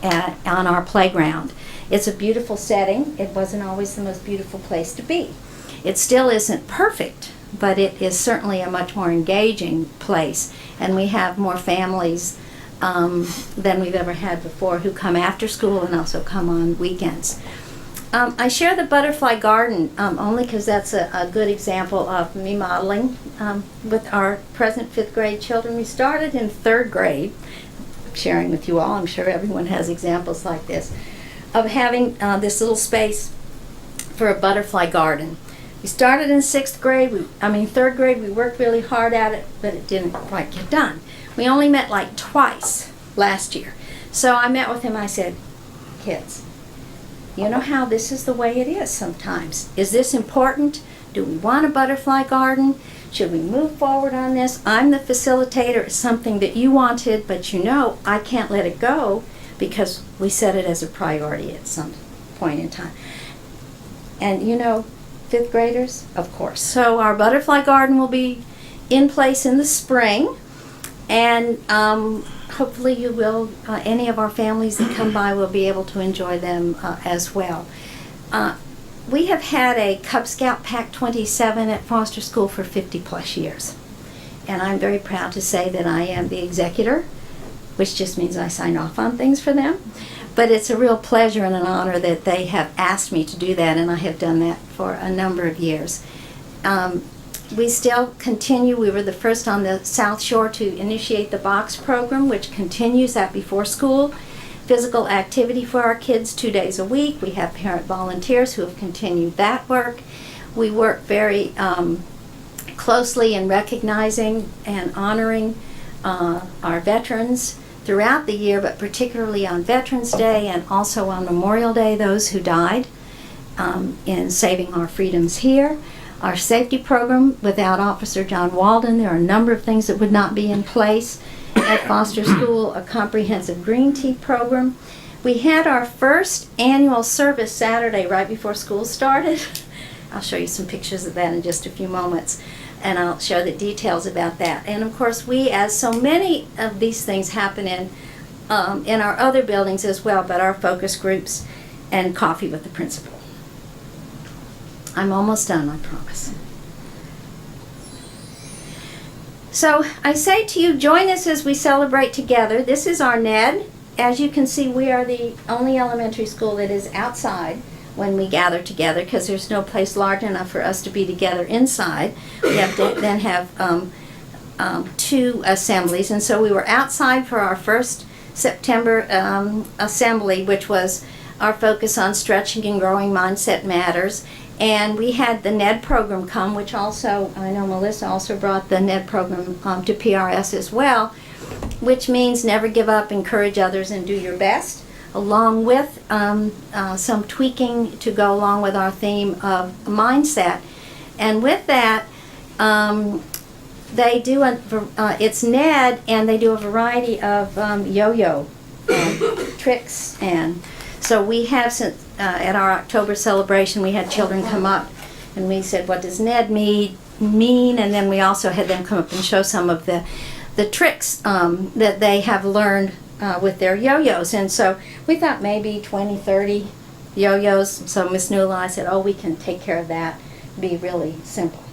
on our playground. It's a beautiful setting. It wasn't always the most beautiful place to be. It still isn't perfect, but it is certainly a much more engaging place, and we have more families than we've ever had before who come after school and also come on weekends. I share the butterfly garden only because that's a good example of me modeling with our present 5th grade children. We started in 3rd grade, sharing with you all, I'm sure everyone has examples like this, of having this little space for a butterfly garden. We started in 3rd grade, we worked really hard at it, but it didn't quite get done. We only met like twice last year. So I met with him, I said, kids, you know how this is the way it is sometimes. Is this important? Do we want a butterfly garden? Should we move forward on this? I'm the facilitator. It's something that you wanted, but you know I can't let it go because we set it as a priority at some point in time. And you know, 5th graders, of course. So our butterfly garden will be in place in the spring, and hopefully you will, any of our families that come by will be able to enjoy them as well. We have had a Cub Scout Pack 27 at Foster School for 50 plus years. And I'm very proud to say that I am the executor, which just means I sign off on things for them. But it's a real pleasure and an honor that they have asked me to do that, and I have done that for a number of years. We still continue. We were the first on the South Shore to initiate the box program, which continues at before school. Physical activity for our kids 2 days a week. We have parent volunteers who have continued that work. We work very closely in recognizing and honoring our veterans throughout the year, but particularly on Veterans Day and also on Memorial Day, those who died in saving our freedoms here. Our safety program, without Officer John Walden, there are a number of things that would not be in place. At Foster School, a comprehensive green tea program. We had our first annual service Saturday right before school started. I'll show you some pictures of that in just a few moments, and I'll share the details about that. And of course, we, as so many of these things happen in our other buildings as well, but our focus groups and coffee with the principal. I'm almost done, I promise. So I say to you, join us as we celebrate together. This is our NED. As you can see, we are the only elementary school that is outside when we gather together because there's no place large enough for us to be together inside. We have to then have 2 assemblies, and so we were outside for our first September assembly, which was our focus on stretching and growing mindset matters. And we had the NED program come, which also, I know Melissa also brought the NED program to PRS as well, which means never give up, encourage others, and do your best, along with some tweaking to go along with our theme of mindset. And with that, they do, it's NED, and they do a variety of yo-yo tricks. And so we have, since at our October celebration, we had children come up and we said, what does NED mean? And then we also had them come up and show some of the tricks that they have learned with their yo-yos. And so we thought maybe 20, 30 yo-yos. So Miss Newell and I said, oh, we can take care of that. Be really simple.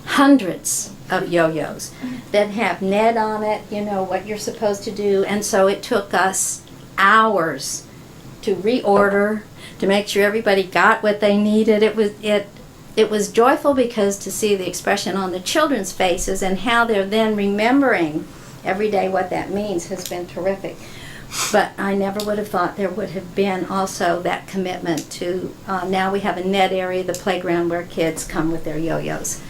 Hundreds of yo-yos that have NED on it, you know, what you're supposed to do. And so it took us hours to reorder, to make sure everybody got what they needed. It was joyful because to see the expression on the children's faces and how they're then remembering every day what that means has been terrific. But I never would have thought there would have been also that commitment to, now we have a NED area, the playground where kids come with their yo-yos.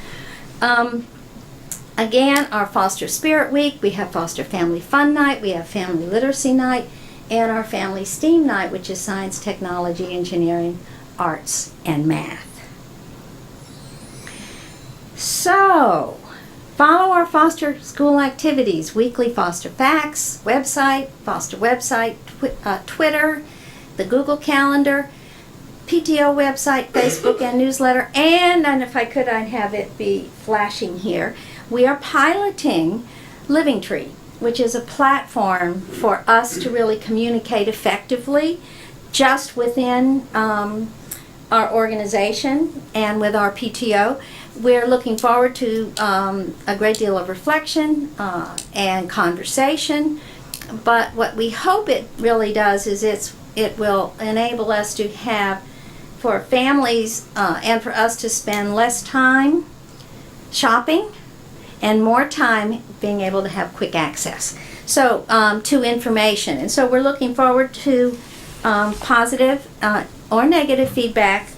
Again, our Foster Spirit Week, we have Foster Family Fun Night, we have Family Literacy Night, and our Family STEAM Night, which is science, technology, engineering, arts, and math. So, follow our Foster School activities, weekly Foster Facts, website, Foster website, Twitter, the Google Calendar, PTO website, Facebook, and newsletter, and if I could, I'd have it be flashing here. We are piloting Living Tree, which is a platform for us to really communicate effectively just within our organization and with our PTO. We're looking forward to a great deal of reflection and conversation, but what we hope it really does is it will enable us to have for families and for us to spend less time shopping and more time being able to have quick access to information. And so we're looking forward to positive or negative feedback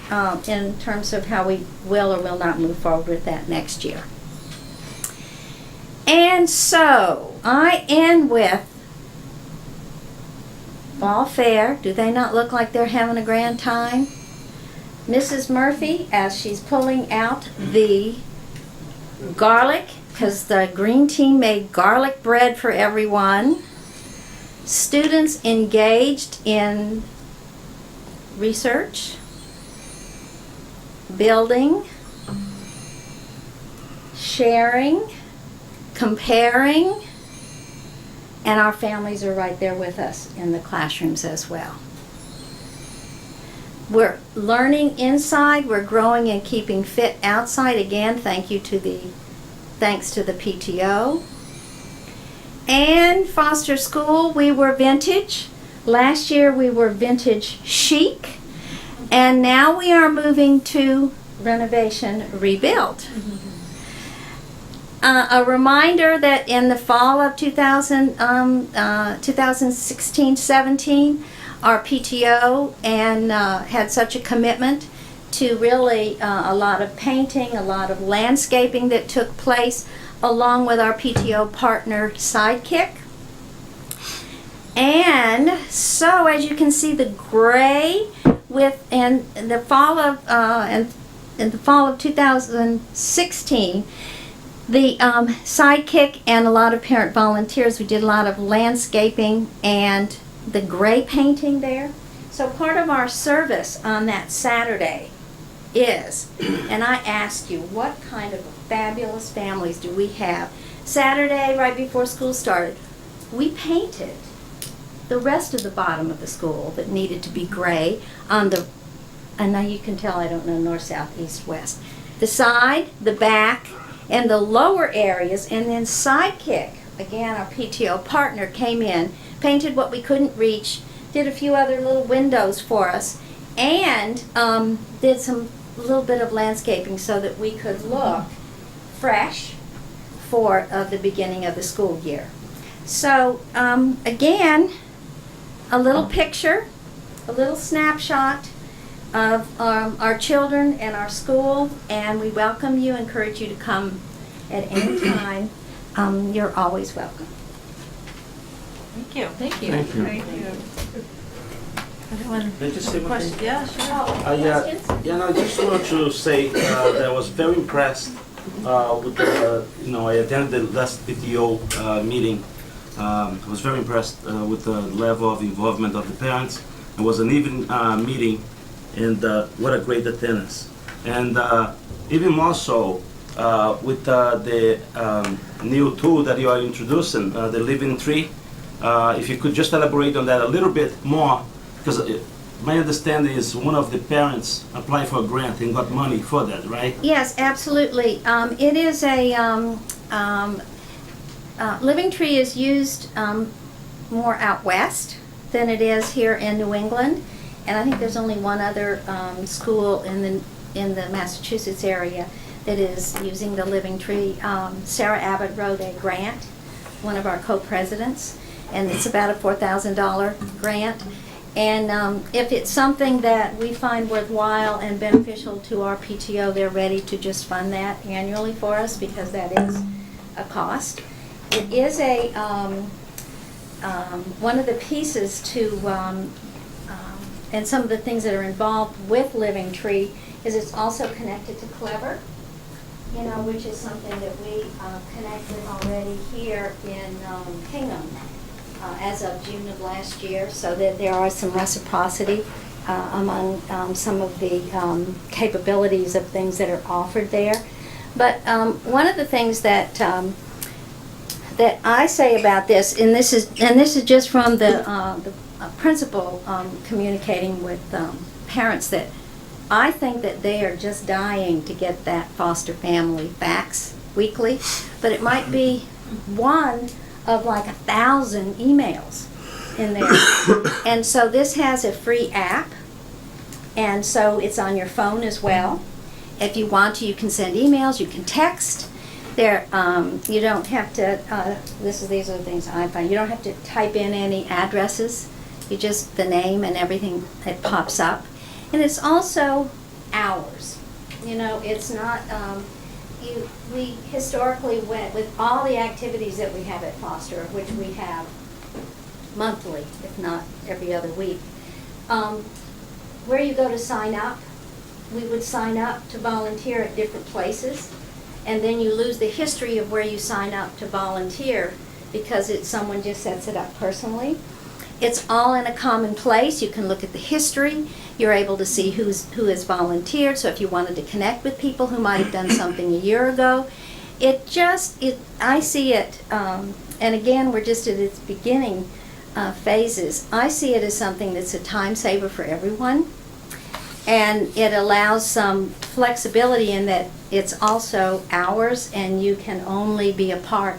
in terms of how we will or will not move forward with that next year. And so I end with Fall Fair. Do they not look like they're having a grand time? Mrs. Murphy, as she's pulling out the garlic, because the green team made garlic bread for everyone. Students engaged in research, building, sharing, comparing, and our families are right there with us in the classrooms as well. We're learning inside, we're growing and keeping fit outside. Again, thanks to the PTO. And foster school, we were vintage. Last year we were vintage chic. And now we are moving to renovation rebuild. A reminder that in the fall of 2016-17, our PTO and had such a commitment to really a lot of painting, a lot of landscaping that took place, along with our PTO partner Sidekick. And so, as you can see, the gray in the fall of 2016. The Sidekick and a lot of parent volunteers, we did a lot of landscaping and the gray painting there. So part of our service on that Saturday is, and I asked you, what kind of fabulous families do we have? Saturday, right before school started, we painted the rest of the bottom of the school that needed to be gray on the, and now you can tell I don't know north, south, east, west. The side, the back, and the lower areas, and then Sidekick, again our PTO partner, came in, painted what we couldn't reach, did a few other little windows for us, and did some little bit of landscaping so that we could look fresh for the beginning of the school year. So again, a little picture, a little snapshot of our children and our school, and we welcome you, encourage you to come at any time. You're always welcome. Thank you. Thank you. Thank you. Anyone? Can I just say one Question? thing? Yeah, sure. I just want to say that I was very impressed with the, I attended the last PTO meeting. I was very impressed with the level of involvement of the parents. It was an even meeting, and what a great attendance. And even more so with the new tool that you are introducing, the Living Tree. If you could just elaborate on that a little bit more, because my understanding is one of the parents applied for a grant and got money for that, right? Yes, absolutely. It is a Living Tree is used more out west than it is here in New England, and I think there's only one other school in the Massachusetts area that is using the Living Tree. Sarah Abbott wrote a grant, one of our co-presidents, and it's about a $4,000 grant. And if it's something that we find worthwhile and beneficial to our PTO, they're ready to just fund that annually for us, because that is a cost. It is a one of the pieces to, and some of the things that are involved with Living Tree is it's also connected to Clever, which is something that we connected already here in Hingham as of June of last year, so that there are some reciprocity among some of the capabilities of things that are offered there. But one of the things that that I say about this, and this is just from the principal communicating with parents, that I think that they are just dying to get that foster family fax weekly, but it might be one of like 1,000 emails in there. And so this has a free app And so it's on your phone as well. If you want to, you can send emails, you can text. There, you don't have to, these are the things I find, you don't have to type in any addresses. You just, the name and everything, it pops up. And it's also hours. You know, it's not, we historically went with all the activities that we have at Foster, which we have monthly, if not every other week. Where you go to sign up, we would sign up to volunteer at different places, and then you lose the history of where you sign up to volunteer because someone just sets it up personally. It's all in a common place. You can look at the history. You're able to see who has volunteered. So if you wanted to connect with people who might have done something a year ago, I see it, and again, we're just at its beginning phases. I see it as something that's a time saver for everyone. And it allows some flexibility in that it's also hours, and you can only be a part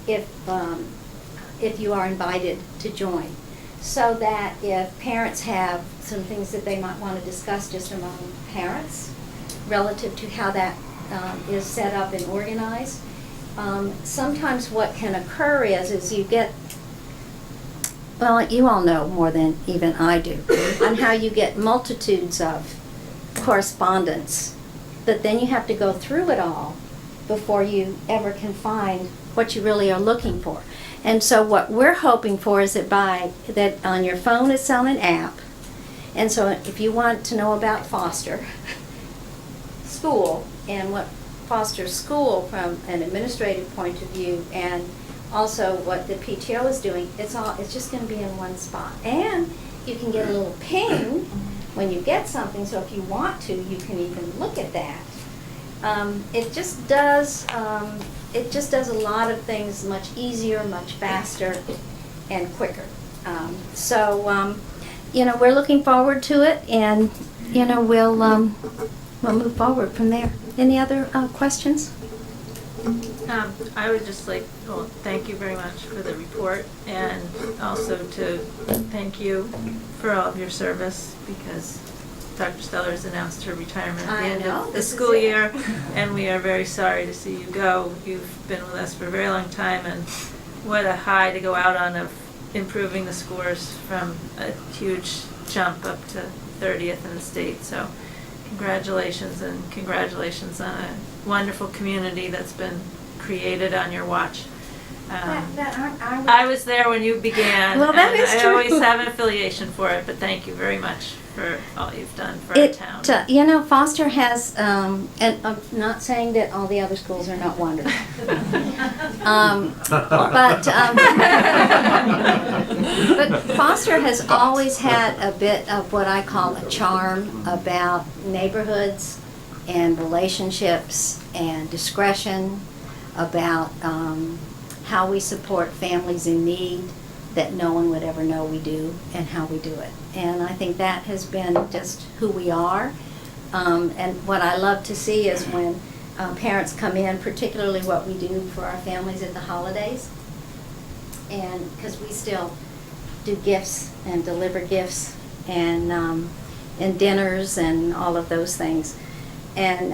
if you are invited to join. So that if parents have some things that they might want to discuss just among parents relative to how that is set up and organized, sometimes what can occur is you get, well, you all know more than even I do, on how you get multitudes of correspondence, but then you have to go through it all before you ever can find what you really are looking for. And so what we're hoping for is that on your phone it's on an app, and so if you want to know about Foster School and what Foster School from an administrative point of view, and also what the PTO is doing, it's just going to be in one spot. And you can get a little ping when you get something, so if you want to, you can even look at that. It just does a lot of things much easier, much faster, and quicker. We're looking forward to it, and we'll move forward from there. Any other questions? I would just thank you very much for the report, and also to thank you for all of your service, because Dr. Steller has announced her retirement at the end of the school year, and we are very sorry to see you go. You've been with us for a very long time, and what a high to go out on of improving the scores from a huge jump up to 30th in the state. So congratulations, and congratulations on a wonderful community that's been created on your watch. I was there when you began. Well, that is true. I always have an affiliation for it, but thank you very much for all you've done for our town. Foster has, and I'm not saying that all the other schools are not wonderful, but Foster has always had a bit of what I call a charm about neighborhoods and relationships and discretion, about how we support families in need that no one would ever know we do, and how we do it. And I think that has been just who we are. And what I love to see is when parents come in, particularly what we do for our families at the holidays, and because we still do gifts and deliver gifts and dinners and all of those things. And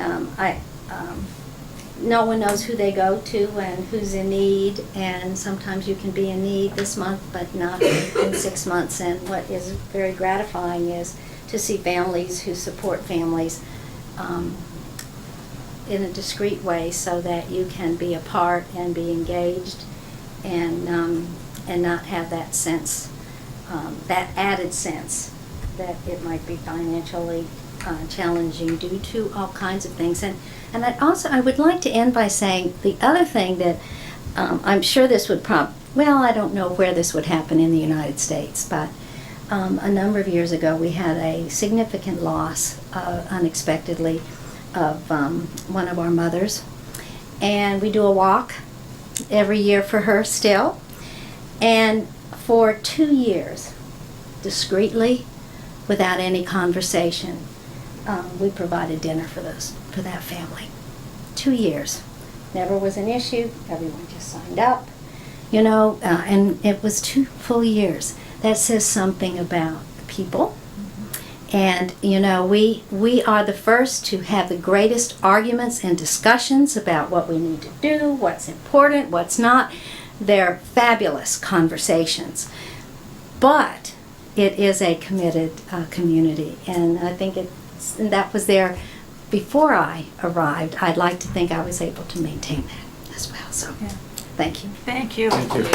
no one knows who they go to and who's in need, and sometimes you can be in need this month but not in 6 months. And what is very gratifying is to see families who support families in a discreet way, so that you can be a part and be engaged, and not have that sense, that added sense that it might be financially challenging due to all kinds of things. And I would like to end by saying the other thing that I'm sure this would I don't know where this would happen in the United States, but a number of years ago we had a significant loss unexpectedly of one of our mothers, and we do a walk every year for her still, and for 2 years, discreetly, without any conversation, we provided dinner for that family. 2 years. Never was an issue. Everyone just signed up, and it was 2 full years. That says something about people And, you know, we are the first to have the greatest arguments and discussions about what we need to do, what's important, what's not. They're fabulous conversations. But it is a committed community, and I think that was there before I arrived. I'd like to think I was able to maintain that as well. So, Yeah. thank you. Thank you. Thank you.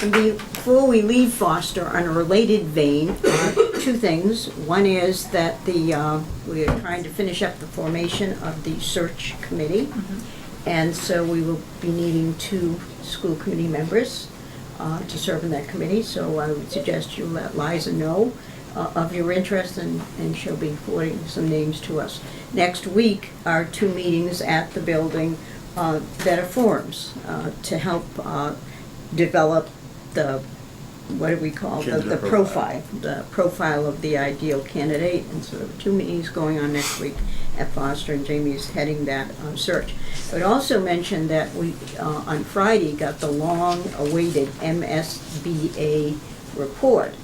And before we leave Foster, on a related vein, two things. One is that we are trying to finish up the formation of the search committee. And so we will be needing 2 school committee members to serve in that committee. So I would suggest you let Liza know of your interest, and she'll be forwarding some names to us. Next week are 2 meetings at the building that are forums to help develop the, what do we call, the profile of the ideal candidate. And so 2 meetings going on next week at Foster, and Jamie's heading that search. I would also mention that we, on Friday, got the long-awaited MSBA report.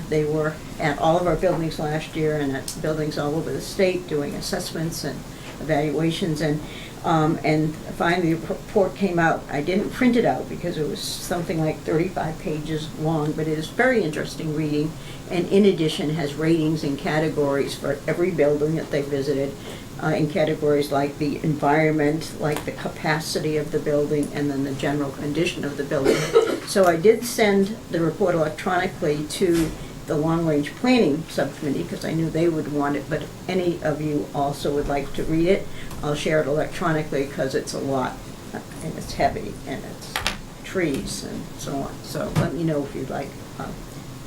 They were at all of our buildings last year and at buildings all over the state doing assessments and evaluations, and finally the report came out. I didn't print it out because it was something like 35 pages long, but it is very interesting reading, and in addition has ratings and categories for every building that they visited, in categories like the environment, like the capacity of the building, and then the general condition of the building. So I did send the report electronically to the long-range planning subcommittee because I knew they would want it, but if any of you also would like to read it, I'll share it electronically because it's a lot, and it's heavy, and it's trees and so on. So let me know if you'd like,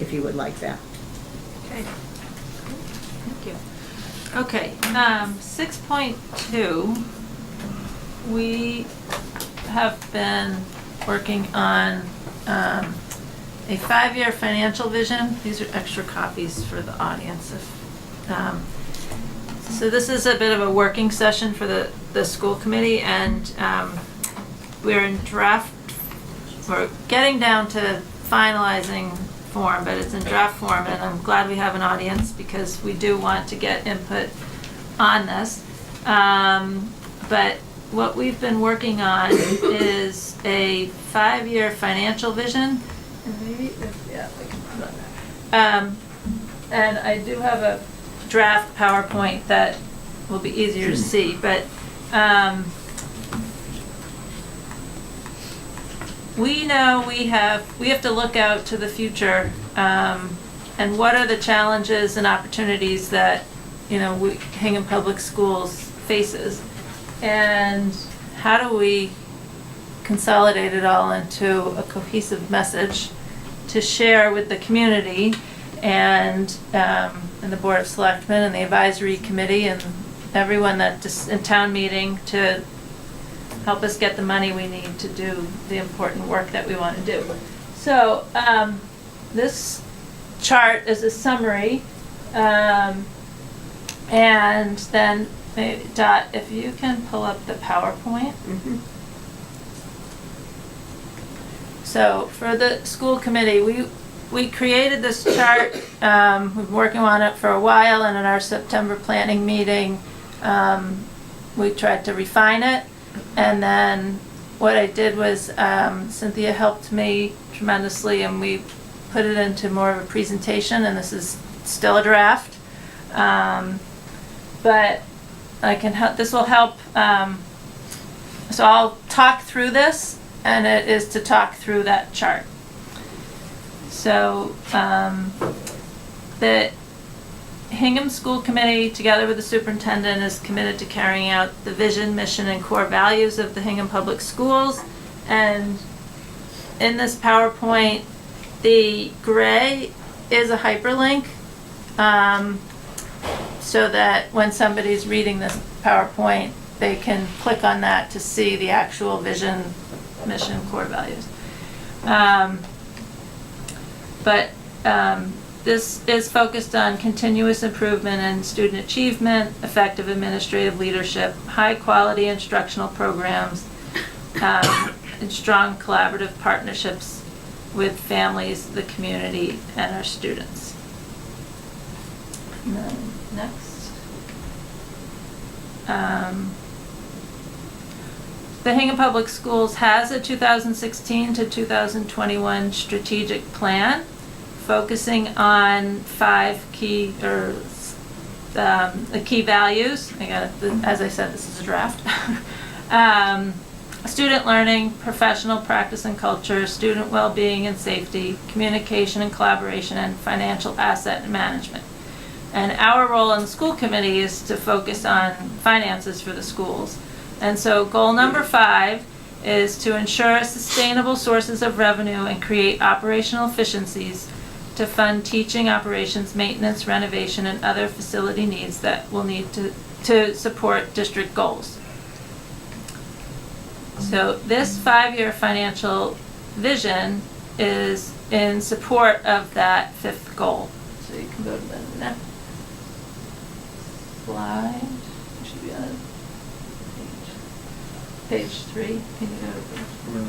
if you would like that. Okay. Thank you. Okay, 6.2, we have been working on a 5-year financial vision. These are extra copies for the audience. So this is a bit of a working session for the school committee, and we're in draft, we're getting down to finalizing form, but it's in draft form, and I'm glad we have an audience because we do want to get input on this. But what we've been working on is a 5-year financial vision. And maybe we can put on that. And I do have a draft PowerPoint that will be easier to see, but we know we have to look out to the future, and what are the challenges and opportunities that Hingham Public Schools faces, and how do we consolidate it all into a cohesive message to share with the community and the Board of Selectmen and the Advisory Committee and everyone that's in town meeting to help us get the money we need to do the important work that we want to do. So this chart is a summary, and then maybe Dot, if you can pull up the PowerPoint. Mm-hmm. So for the school committee, we created this chart. We've been working on it for a while, and in our September planning meeting, we tried to refine it. And then what I did was Cynthia helped me tremendously, and we put it into more of a presentation, and this is still a draft. But I can help, this will help, so I'll talk through this, and it is to talk through that chart. So the Hingham School Committee, together with the superintendent, is committed to carrying out the vision, mission, and core values of the Hingham Public Schools. And in this PowerPoint, the gray is a hyperlink, so that when somebody's reading this PowerPoint, they can click on that to see the actual vision, mission, core values. This is focused on continuous improvement in student achievement, effective administrative leadership, high quality instructional programs, and strong collaborative partnerships with families, the community, and our students. And then next. The Hingham Public Schools has a 2016 to 2021 strategic plan focusing on 5 key, the key values. As I said, this is a draft. Student learning, professional practice and culture, student well-being and safety, communication and collaboration, and financial asset management. And our role in the school committee is to focus on finances for the schools. And so goal number 5 is to ensure sustainable sources of revenue and create operational efficiencies to fund teaching, operations, maintenance, renovation, and other facility needs that will need to support district goals. So this 5-year financial vision is in support of that 5th goal. So you can go to the next slide. It should be on page 3. Can you go to page 4?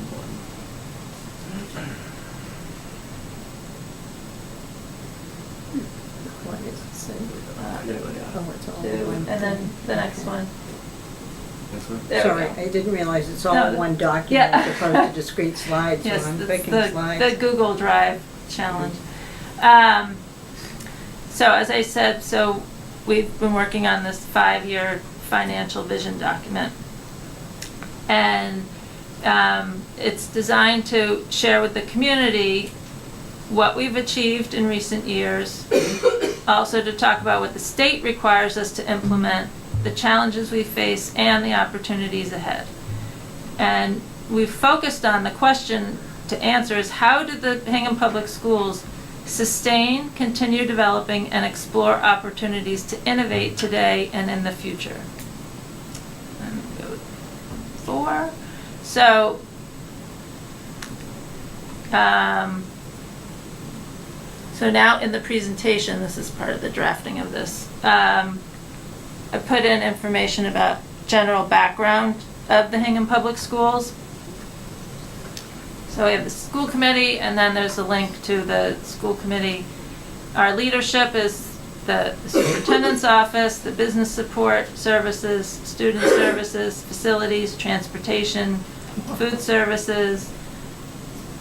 What does it say? There we go. Oh, it's all 2, one. and then the next one. That's right. There we Sorry, go. I didn't realize it's all No, one document yeah. as opposed to discrete slides, so Yes, I'm it's picking the slides. Google Drive challenge. So as I said, so we've been working on this 5-year financial vision document. And it's designed to share with the community what we've achieved in recent years, also to talk about what the state requires us to implement, the challenges we face, and the opportunities ahead. And we've focused on the question to answer is how did the Hingham Public Schools sustain, continue developing, and explore opportunities to innovate today and in the future. And go 4. So, so now in the presentation, this is part of the drafting of this, I put in information about general background of the Hingham Public Schools. So we have the school committee, and then there's a link to the school committee. Our leadership is the superintendent's office, the business support services, student services, facilities, transportation, food services,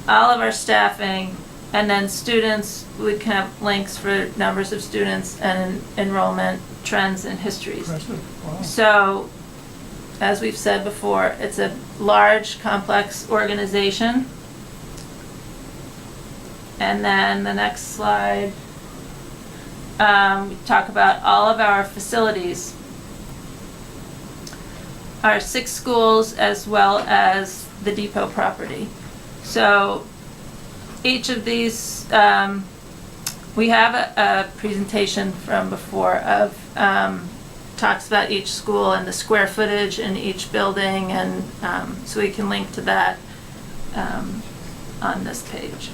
all of our staffing, and then students, we can have links for numbers of students and enrollment, trends, and histories. Wow. So, as we've said before, it's a large, complex organization. And then the next slide, we talk about all of our facilities. Our 6 schools as well as the depot property. So each of these, we have a presentation from before of, talks about each school and the square footage in each building, and so we can link to that on this page.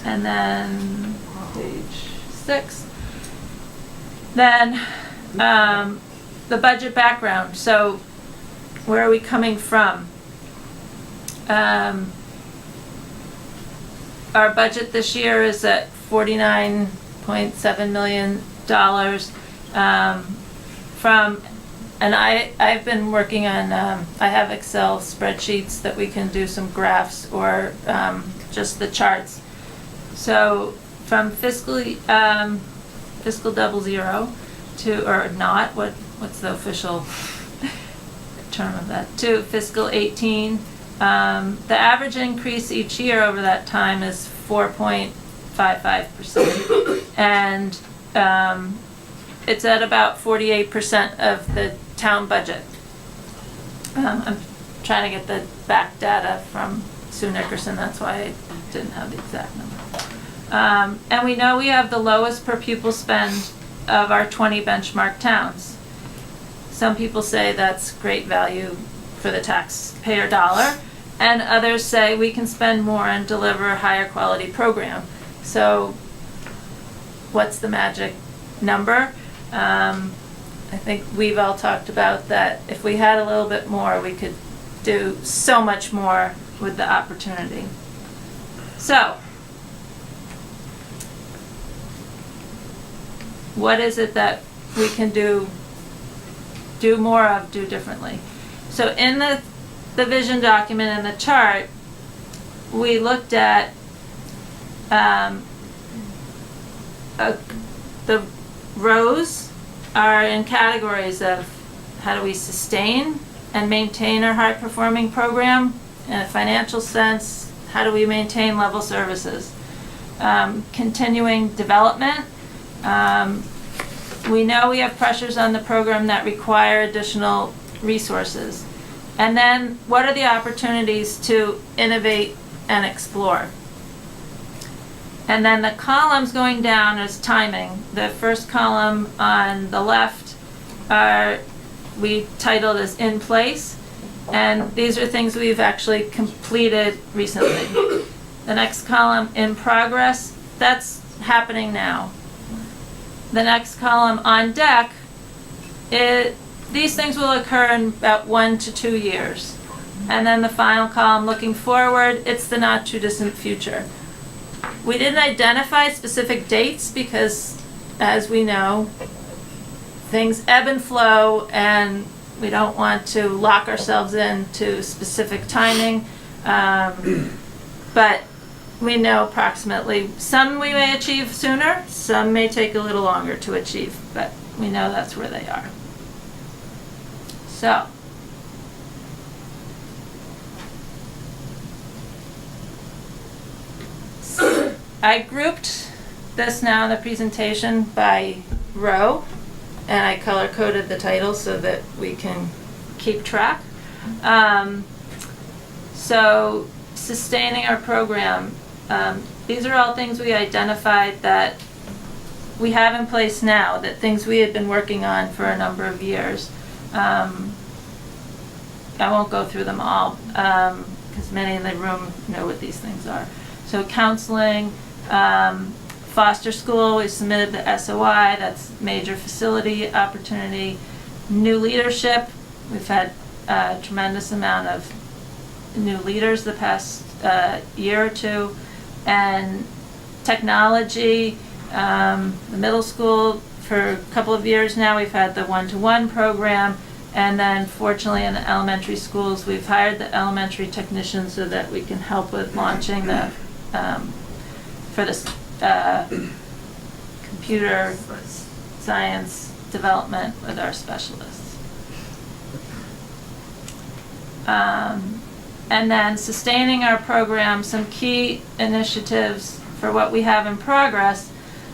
And then page 6. Then the budget background. So where are we coming from? Our budget this year is at $49.7 million from, and I've been working on, I have Excel spreadsheets that we can do some graphs or just the charts. So from fiscal 00 to, or not, what's the official term of that, to fiscal 18, the average increase each year over that time is 4.55%. And it's at about 48% of the town budget. I'm trying to get the back data from Sue Nickerson, that's why I didn't have the exact number. And we know we have the lowest per pupil spend of our 20 benchmark towns. Some people say that's great value for the taxpayer dollar, and others say we can spend more and deliver a higher quality program. So what's the magic number? I think we've all talked about that if we had a little bit more, we could do so much more with the opportunity. So, what is it that we can do more of, do differently? So in the vision document and the chart, we looked at the rows are in categories of how do we sustain and maintain our high-performing program in a financial sense, how do we maintain level services, continuing development. We know we have pressures on the program that require additional resources. And then what are the opportunities to innovate and explore? And then the columns going down is timing. The first column on the left we titled as in place, and these are things we've actually completed recently. The next column, in progress, that's happening now. The next column, on deck, these things will occur in about 1 to 2 years. And then the final column, looking forward, it's the not too distant future. We didn't identify specific dates because, as we know, things ebb and flow, and we don't want to lock ourselves into specific timing. But we know approximately some we may achieve sooner, some may take a little longer to achieve, but we know that's where they are. So, I grouped this now in the presentation by row, and I color-coded the title so that we can keep track. So, sustaining our program. These are all things we identified that we have in place now, that things we had been working on for a number of years. I won't go through them all because many in the room know what these things are. So counseling, foster school, we submitted the SOI, that's major facility opportunity. New leadership, we've had a tremendous amount of new leaders the past year or two. And technology, the middle school, for a couple of years now we've had the one-to-one program, and then fortunately in the elementary schools we've hired the elementary technicians so that we can help with launching the for this computer science development with our specialists. And then sustaining our program, some key initiatives for what we have in progress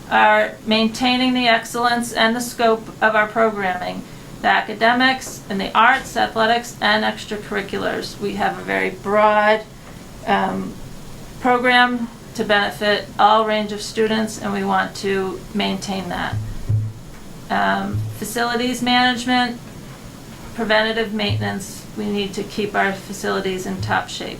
are maintaining the excellence and the scope of our programming, the academics and the arts, athletics, and extracurriculars. We have a very broad program to benefit all range of students, and we want to maintain that. Facilities management, preventative maintenance, we need to keep our facilities in top shape.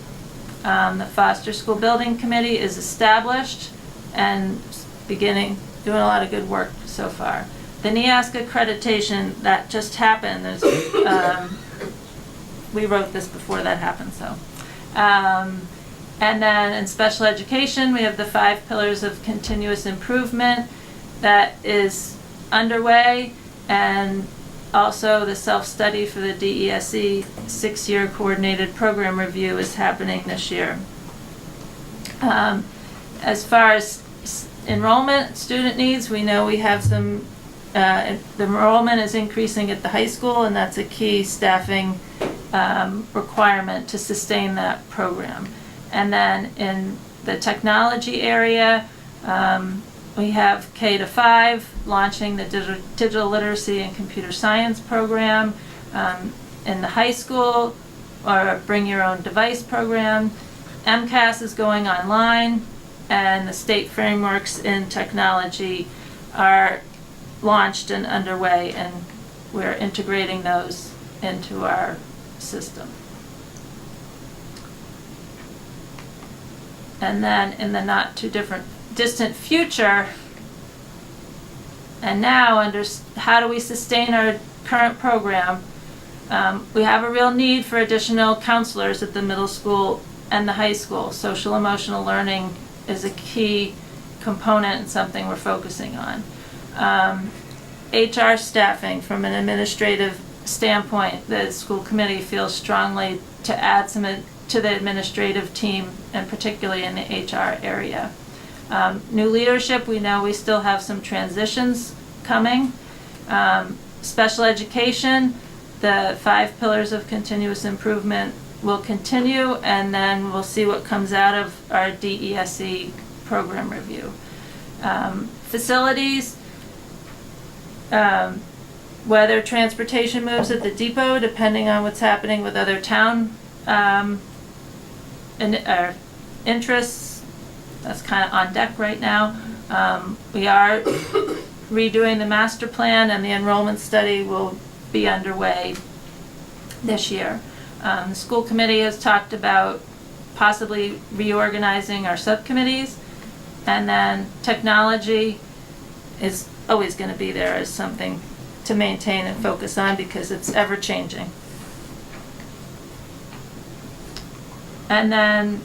The Foster School Building Committee is established and doing a lot of good work so far. The NEASC accreditation, that just happened. We wrote this before that happened, so. And then in special education, we have the 5 pillars of continuous improvement that is underway, and also the self-study for the DESE 6-year coordinated program review is happening this year. As far as enrollment, student needs, we know we have some, the enrollment is increasing at the high school, and that's a key staffing requirement to sustain that program. And then in the technology area, we have K-5 launching the digital literacy and computer science program. In the high school, our Bring Your Own Device program. MCAS is going online, and the state frameworks in technology are launched and underway, and we're integrating those into our system. And then in the not too distant future, and now how do we sustain our current program? We have a real need for additional counselors at the middle school and the high school. Social emotional learning is a key component and something we're focusing on. HR staffing, from an administrative standpoint, the school committee feels strongly to add some to the administrative team, and particularly in the HR area. New leadership, we know we still have some transitions coming. Special education, the 5 pillars of continuous improvement will continue, and then we'll see what comes out of our DESE program review. Facilities, whether transportation moves at the depot, depending on what's happening with other town interests, that's kind of on deck right now. We are redoing the master plan, and the enrollment study will be underway this year. The school committee has talked about possibly reorganizing our subcommittees, and then technology is always going to be there as something to maintain and focus on because it's ever changing. And then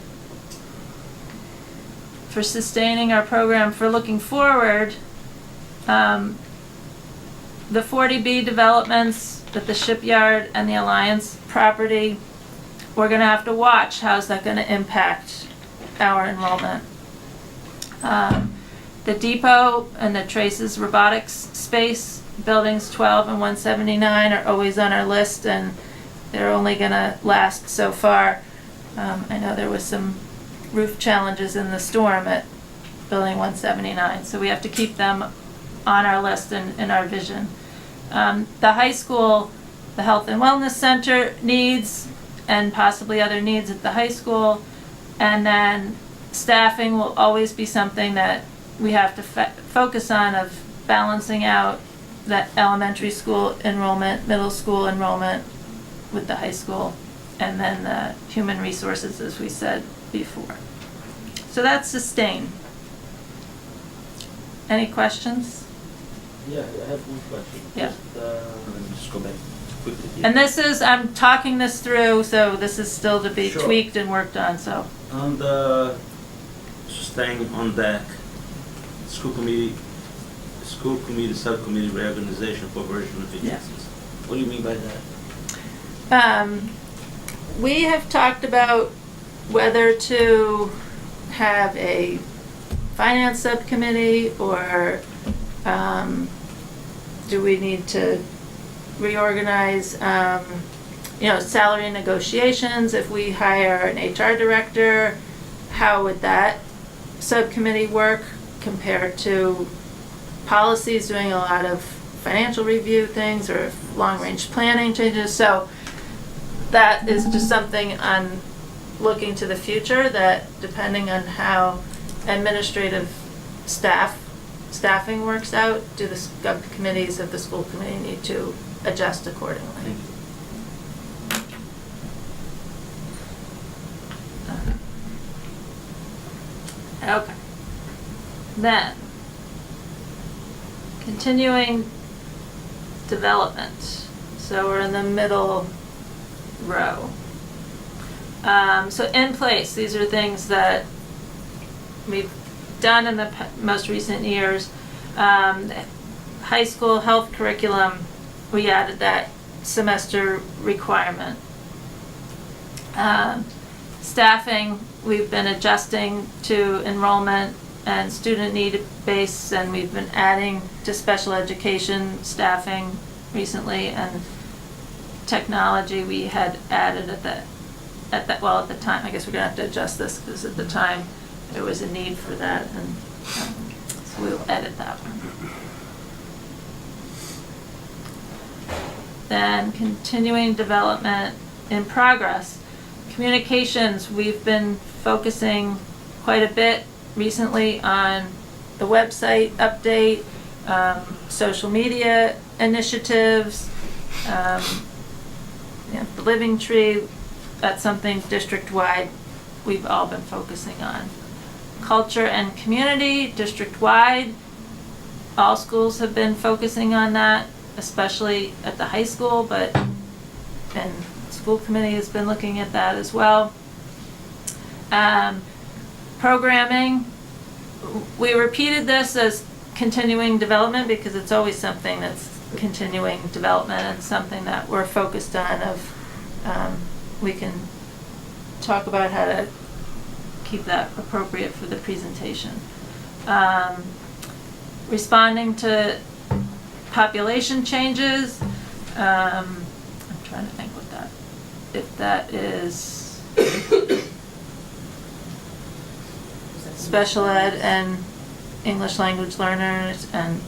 for sustaining our program for looking forward, the 40B developments at the shipyard and the Alliance property, we're going to have to watch how's that going to impact our enrollment. The depot and the Traces robotics space, buildings 12 and 179 are always on our list, and they're only going to last so far. I know there was some roof challenges in the storm at building 179, so we have to keep them on our list and in our vision. The high school, the health and wellness center needs, and possibly other needs at the high school, and then staffing will always be something that we have to focus on, of balancing out that elementary school enrollment, middle school enrollment with the high school, and then the human resources, as we said before. So that's sustain. Any questions? Yeah, I have one question. Yeah. Let me just go back quickly here. And this is, I'm talking this through, so this is still to be Sure. tweaked and worked on, so. On the staying on deck, school committee, subcommittee reorganization for version of agencies. What do you mean by that? We have talked about whether to have a finance subcommittee, or do we need to reorganize, salary negotiations? If we hire an HR director, how would that subcommittee work compared to policies, doing a lot of financial review things or long-range planning changes? So that is just something on looking to the future, that depending on how administrative staffing works out, do the subcommittees of the school committee need to adjust accordingly. Thank you. Okay. Then, continuing development. So we're in the middle row. So in place, these are things that we've done in the most recent years. High school health curriculum, we added that semester requirement. Staffing, we've been adjusting to enrollment and student need base, and we've been adding to special education staffing recently. And technology, we had added at the time, I guess we're gonna have to adjust this, because at the time there was a need for that, and so we'll edit that one. Then continuing development in progress. Communications, we've been focusing quite a bit recently on the website update, social media initiatives, the Living Tree. That's something district-wide we've all been focusing on. Culture and community, district-wide, all schools have been focusing on that, especially at the high school, but and school committee has been looking at that as well. Programming, we repeated this as continuing development because it's always something that's continuing development and something that we're focused on we can talk about how to keep that appropriate for the presentation. Responding to population changes, I'm trying to think if that is special ed and English language learners, and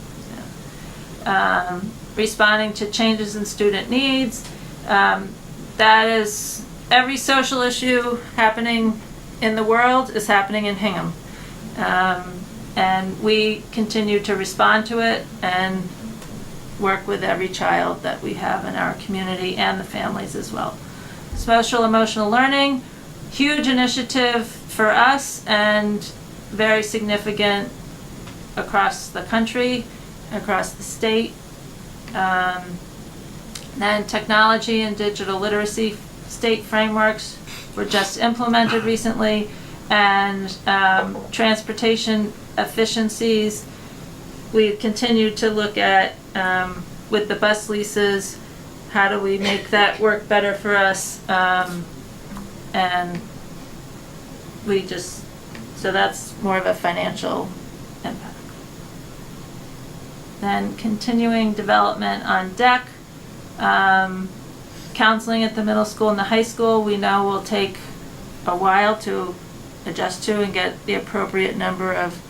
responding to changes in student needs. That is every social issue happening in the world is happening in Hingham. And we continue to respond to it and work with every child that we have in our community and the families as well. Social emotional learning, huge initiative for us and very significant across the country, across the state. Then technology and digital literacy state frameworks were just implemented recently, and transportation efficiencies. We continue to look at with the bus leases, how do we make that work better for us, and we just, so that's more of a financial impact. Then continuing development on deck, counseling at the middle school and the high school we know will take a while to adjust to and get the appropriate number of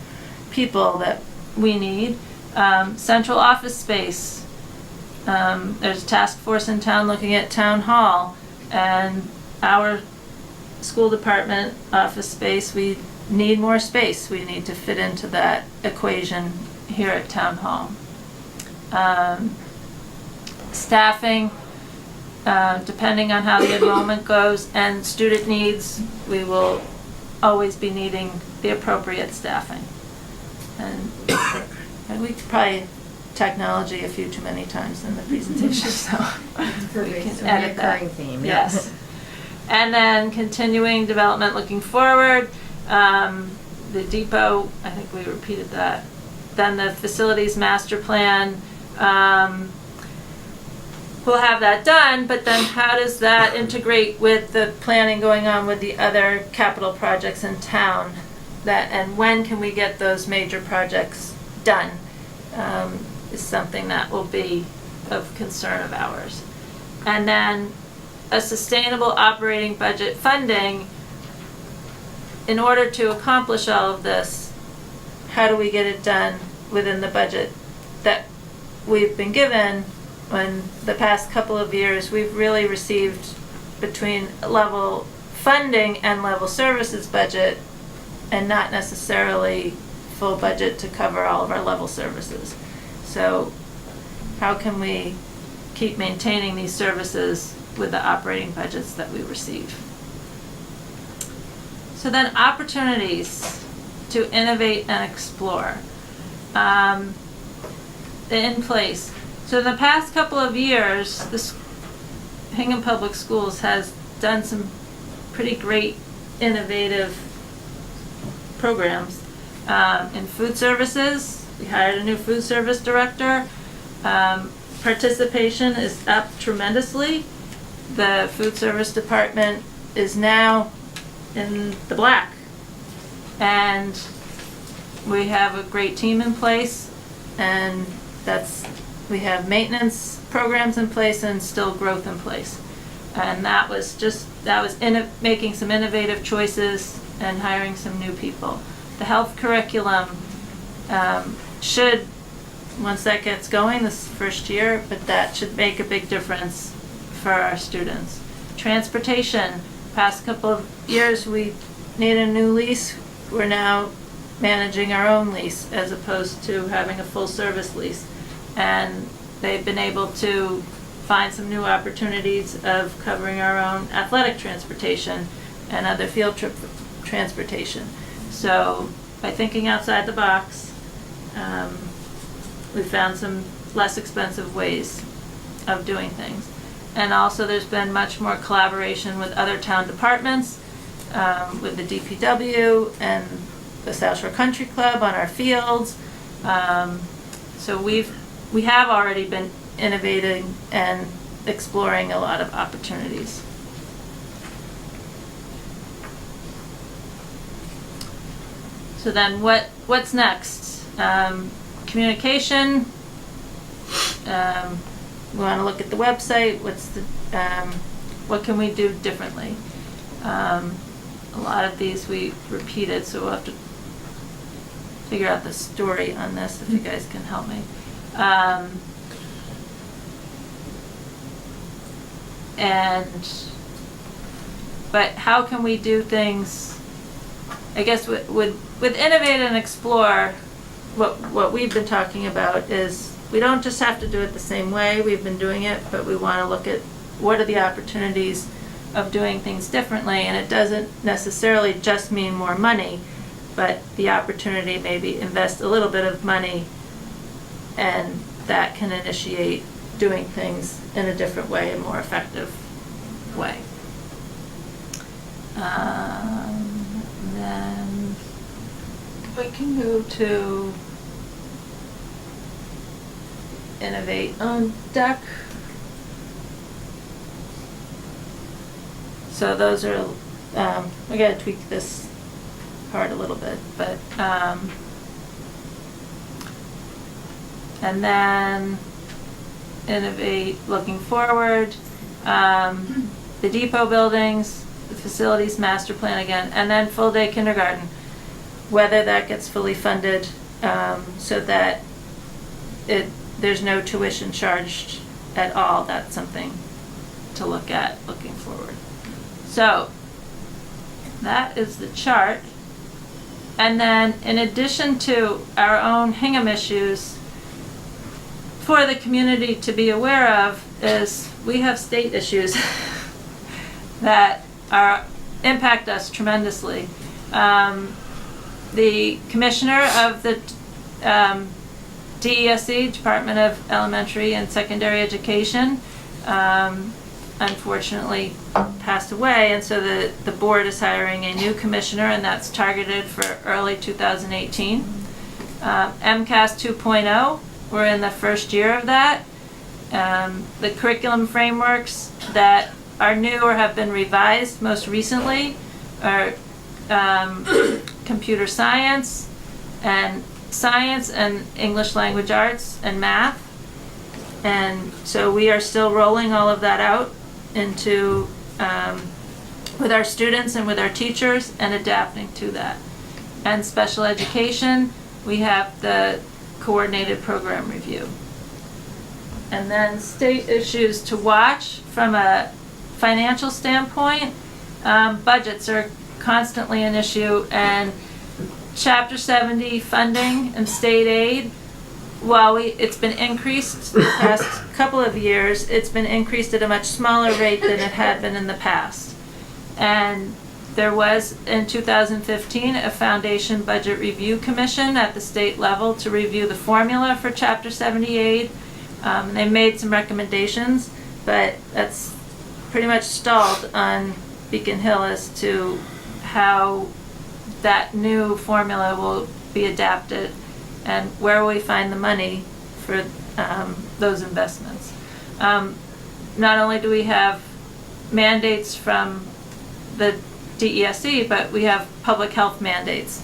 people that we need. Central office space, there's a task force in town looking at town hall, and our school department office space, we need more space. We need to fit into that equation here at town hall. Staffing, depending on how the enrollment goes and student needs, we will always be needing the appropriate staffing. And we could probably technology a few too many times in the presentation, so we can edit that. Theme, yes. And then continuing development looking forward, the depot, I think we repeated that. Then the facilities master plan, we'll have that done, but then how does that integrate with the planning going on with the other capital projects in town? And when can we get those major projects done is something that will be of concern of ours. And then a sustainable operating budget funding. In order to accomplish all of this, how do we get it done within the budget that we've been given? When the past couple of years we've really received between level funding and level services budget and not necessarily full budget to cover all of our level services. So how can we keep maintaining these services with the operating budgets that we receive? So then opportunities to innovate and explore. In place. So the past couple of years, Hingham Public Schools has done some pretty great innovative programs. In food services, we hired a new food service director. Participation is up tremendously. The food service department is now in the black. And we have a great team in place, and we have maintenance programs in place and still growth in place. And that was making some innovative choices and hiring some new people. The health curriculum should, once that gets going this first year, but that should make a big difference for our students. Transportation, past couple of years we needed a new lease. We're now managing our own lease as opposed to having a full service lease. And they've been able to find some new opportunities of covering our own athletic transportation and other field trip transportation. So by thinking outside the box, we found some less expensive ways of doing things. and also there's been much more collaboration with other town departments, with the DPW and the South Shore Country Club on our fields. So we have already been innovating and exploring a lot of opportunities. So then what's next? Communication. We want to look at the website. What can we do differently? A lot of these we repeated, so we'll have to figure out the story on this if you guys can help me. But how can we do things? I guess with innovate and explore, what we've been talking about is we don't just have to do it the same way we've been doing it, but we want to look at what are the opportunities of doing things differently, and it doesn't necessarily just mean more money, but the opportunity maybe invest a little bit of money, and that can initiate doing things in a different way, a more effective way. Then we can move to innovate on deck. So those are, we gotta tweak this part a little bit, but, and then innovate looking forward, the depot buildings, the facilities master plan again, and then full day kindergarten, whether that gets fully funded, so that there's no tuition charged at all. That's something to look at looking forward. So that is the chart. And then in addition to our own Hingham issues, for the community to be aware of is we have state issues that impact us tremendously. The commissioner of the DESE, Department of Elementary and Secondary Education, unfortunately passed away, and so the board is hiring a new commissioner, and that's targeted for early 2018. MCAS 2.0, we're in the first year of that. The curriculum frameworks that are new or have been revised most recently are computer science and English language arts and math. And so we are still rolling all of that out into with our students and with our teachers and adapting to that. And special education, we have the coordinated program review. And then state issues to watch from a financial standpoint, budgets are constantly an issue, and Chapter 70 funding and state aid, while it's been increased the past couple of years, it's been increased at a much smaller rate than it had been in the past. And there was, in 2015, a Foundation Budget Review Commission at the state level to review the formula for Chapter 70 aid. They made some recommendations, but that's pretty much stalled on Beacon Hill as to how that new formula will be adapted and where will we find the money for those investments. Not only do we have mandates from the DESE, but we have public health mandates.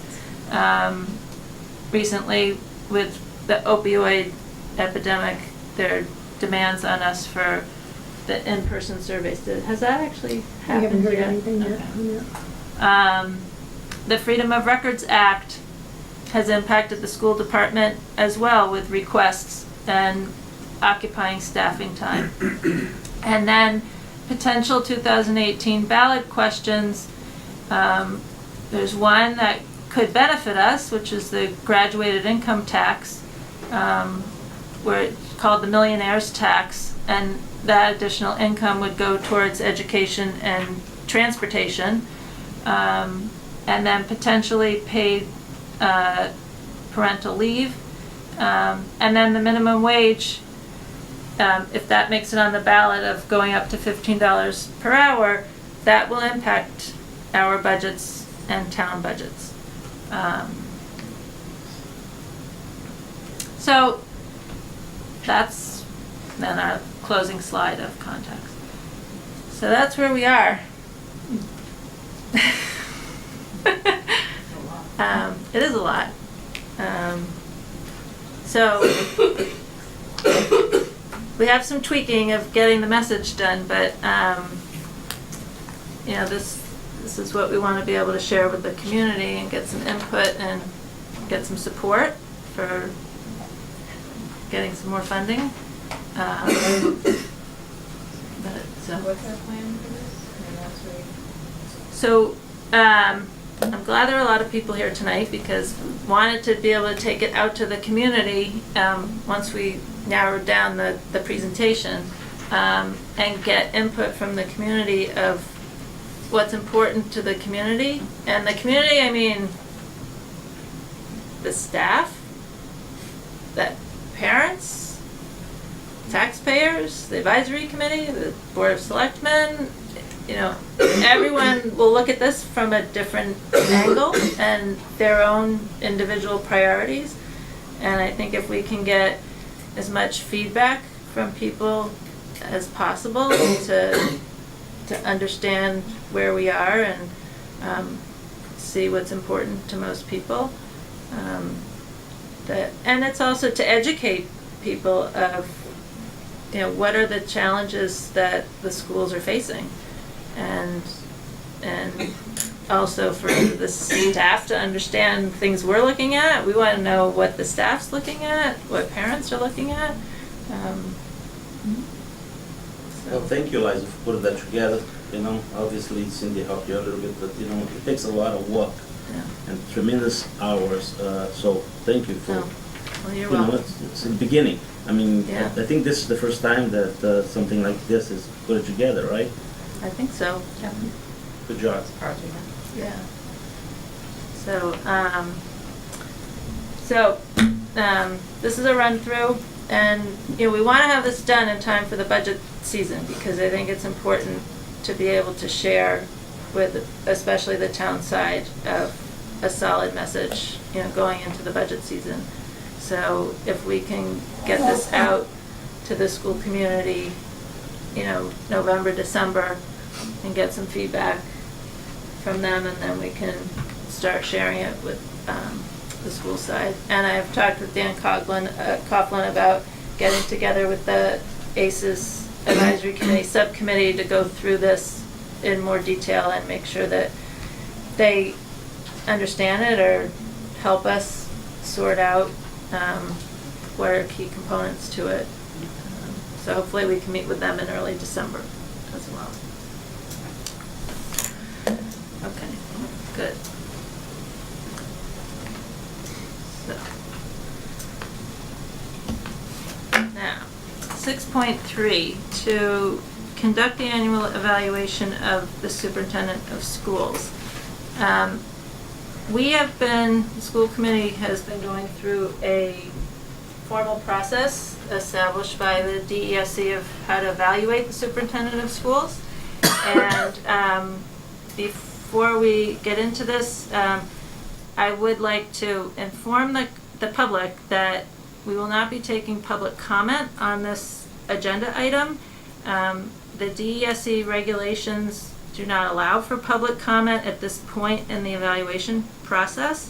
Recently, with the opioid epidemic, there are demands on us for the in-person surveys. Has that actually happened yet? We haven't heard anything yet on that. The Freedom of Records Act has impacted the school department as well with requests and occupying staffing time. And then potential 2018 ballot questions. There's one that could benefit us, which is the graduated income tax, where it's called the millionaire's tax, and that additional income would go towards education and transportation. And then potentially paid parental leave. And then the minimum wage if that makes it on the ballot of going up to $15 per hour, that will impact our budgets and town budgets. So that's then our closing slide of context. So that's where we are. It is a lot. So we have some tweaking of getting the message done, but you know, this is what we want to be able to share with the community and get some input and get some support for getting some more funding. But, so. What's our plan for this? So, I'm glad there are a lot of people here tonight because wanted to be able to take it out to the community once we narrowed down the presentation and get input from the community of what's important to the community. And the community, I mean, the staff, the parents, taxpayers, the advisory committee, the board of selectmen. You know, everyone will look at this from a different angle and their own individual priorities. And I think if we can get as much feedback from people as possible to understand where we are and see what's important to most people, and it's also to educate people of, you know, what are the challenges that the schools are facing. And also for the staff to understand things we're looking at. We want to know what the staff's looking at, what parents are looking at. Well, thank you, Liza, for putting that together. You know, obviously Cindy helped you a little bit, but you know, it takes a lot of work and tremendous hours. So thank you for. Well, you're you know, welcome. it's the beginning. I mean, Yeah. I think this is the first time that something like this is put together, right? I think so. Yeah. Good job. Yeah. So, this is a run through, and you know, we want to have this done in time for the budget season because I think it's important to be able to share with, especially the town side, of a solid message, you know, going into the budget season. So if we can get this out to the school community, you know, November, December, and get some feedback from them, and then we can start sharing it with the school side. And I've talked with Dan Coughlin about getting together with the ACES Advisory Committee Subcommittee to go through this in more detail and make sure that they understand it or help us sort out what are key components to it. So hopefully we can meet with them in early December as well. Okay, good. So, now, 6.3, to conduct the annual evaluation of the superintendent of schools. The school committee has been going through a formal process established by the DESC of how to evaluate the superintendent of schools. And before we get into this, I would like to inform the public that we will not be taking public comment on this agenda item. The DESC regulations do not allow for public comment at this point in the evaluation process.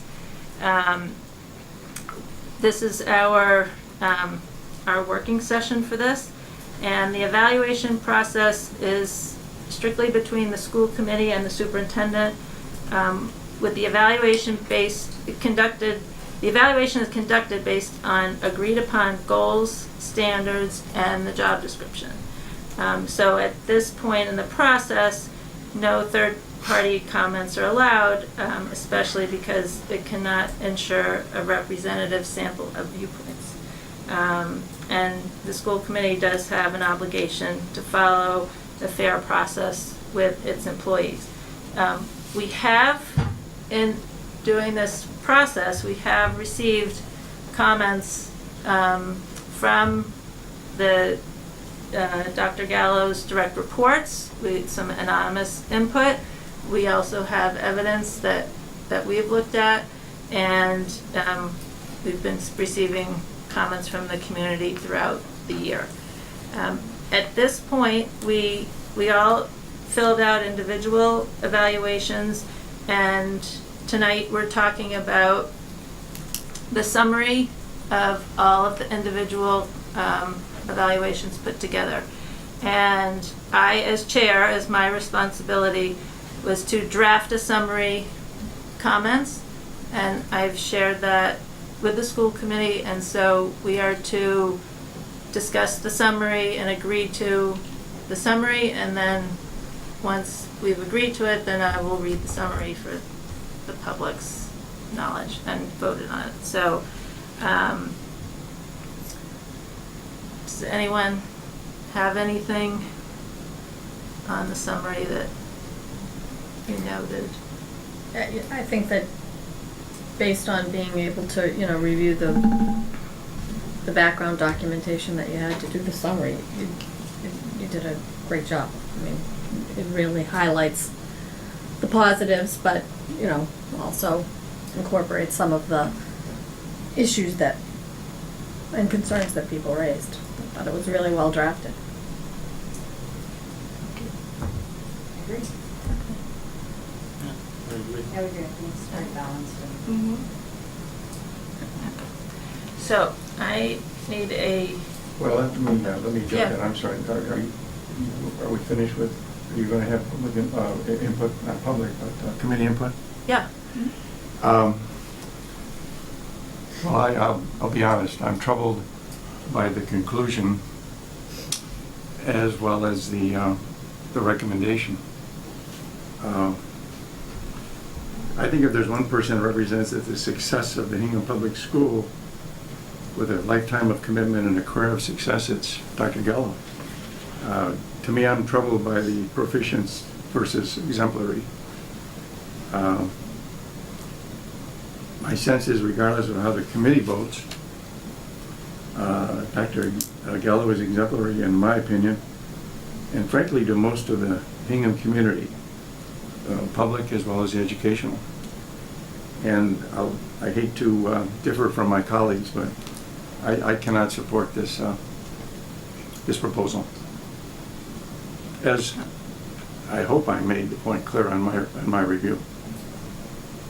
This is our working session for this, and the evaluation process is strictly between the school committee and the superintendent, with the evaluation is conducted based on agreed upon goals, standards, and the job description. So at this point in the process, no third-party comments are allowed, especially because it cannot ensure a representative sample of viewpoints. And the school committee does have an obligation to follow the fair process with its employees. We have, in doing this process, we have received comments from the Dr. Gallo's direct reports with some anonymous input. We also have evidence that we've looked at, and we've been receiving comments from the community throughout the year. At this point, we all filled out individual evaluations, and tonight we're talking about the summary of all of the individual evaluations put together. And I, as chair, as my responsibility was to draft a summary comments, and I've shared that with the school committee, and so we are to discuss the summary and agree to the summary, and then once we've agreed to it, then I will read the summary for the public's knowledge and voted on it. So, does anyone have anything on the summary that you noted? I think that based on being able to, review the background documentation that you had to do the summary, you did a great job. I mean, it really highlights the positives, but, also incorporates some of the issues and concerns that people raised. I thought it was really well drafted. I would agree. I think it's very balanced. So, I need a, Well, let me jump Yeah. in, I'm sorry. Are we finished with, are you going to have public input, not public, but committee input? yeah. Well, I'll be honest, I'm troubled by the conclusion as well as the recommendation. I think if there's one person that represents the success of the Hingham Public School with a lifetime of commitment and a career of success, it's Dr. Gallo. To me, I'm troubled by the proficient versus exemplary. My sense is, regardless of how the committee votes, Dr. Gallo is exemplary in my opinion, and frankly to most of the Hingham community, public as well as the educational. And I hate to differ from my colleagues, but I cannot support this proposal. As I hope I made the point clear on my review.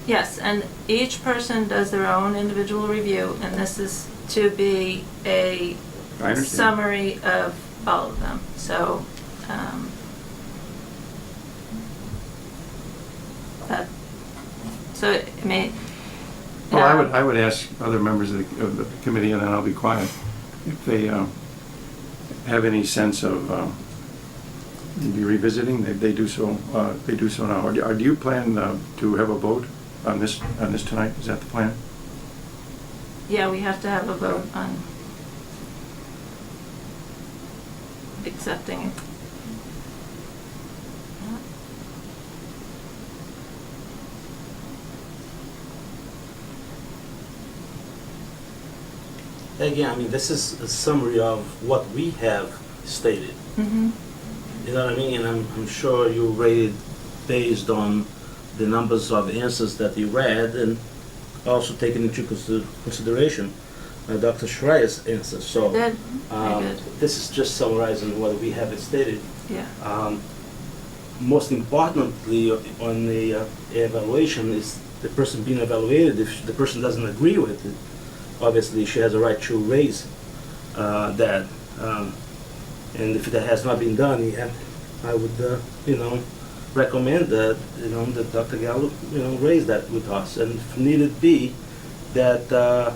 Yes, and each person does their own individual review, and this is to be a I understand. summary of all of them. So, I mean. Well, I would ask other members of the committee, and then I'll be quiet, if they have any sense of maybe revisiting. They do so. They do so now. Do you plan to have a vote on this tonight? Is that the plan? Yeah, we have to have a vote on accepting it. Again, I mean, this is a summary of what we have stated. Mm-hmm. You know what I mean? And I'm sure you rated based on the numbers of answers that you read, and also taking into consideration Dr. Schreier's answers. So Good. Very good. this is just summarizing what we have stated. Yeah. Most importantly, on the evaluation is the person being evaluated. If the person doesn't agree with it, obviously she has a right to raise that. And if that has not been done, I would, recommend that, that Dr. Gallo, raise that with us. And if needed be, that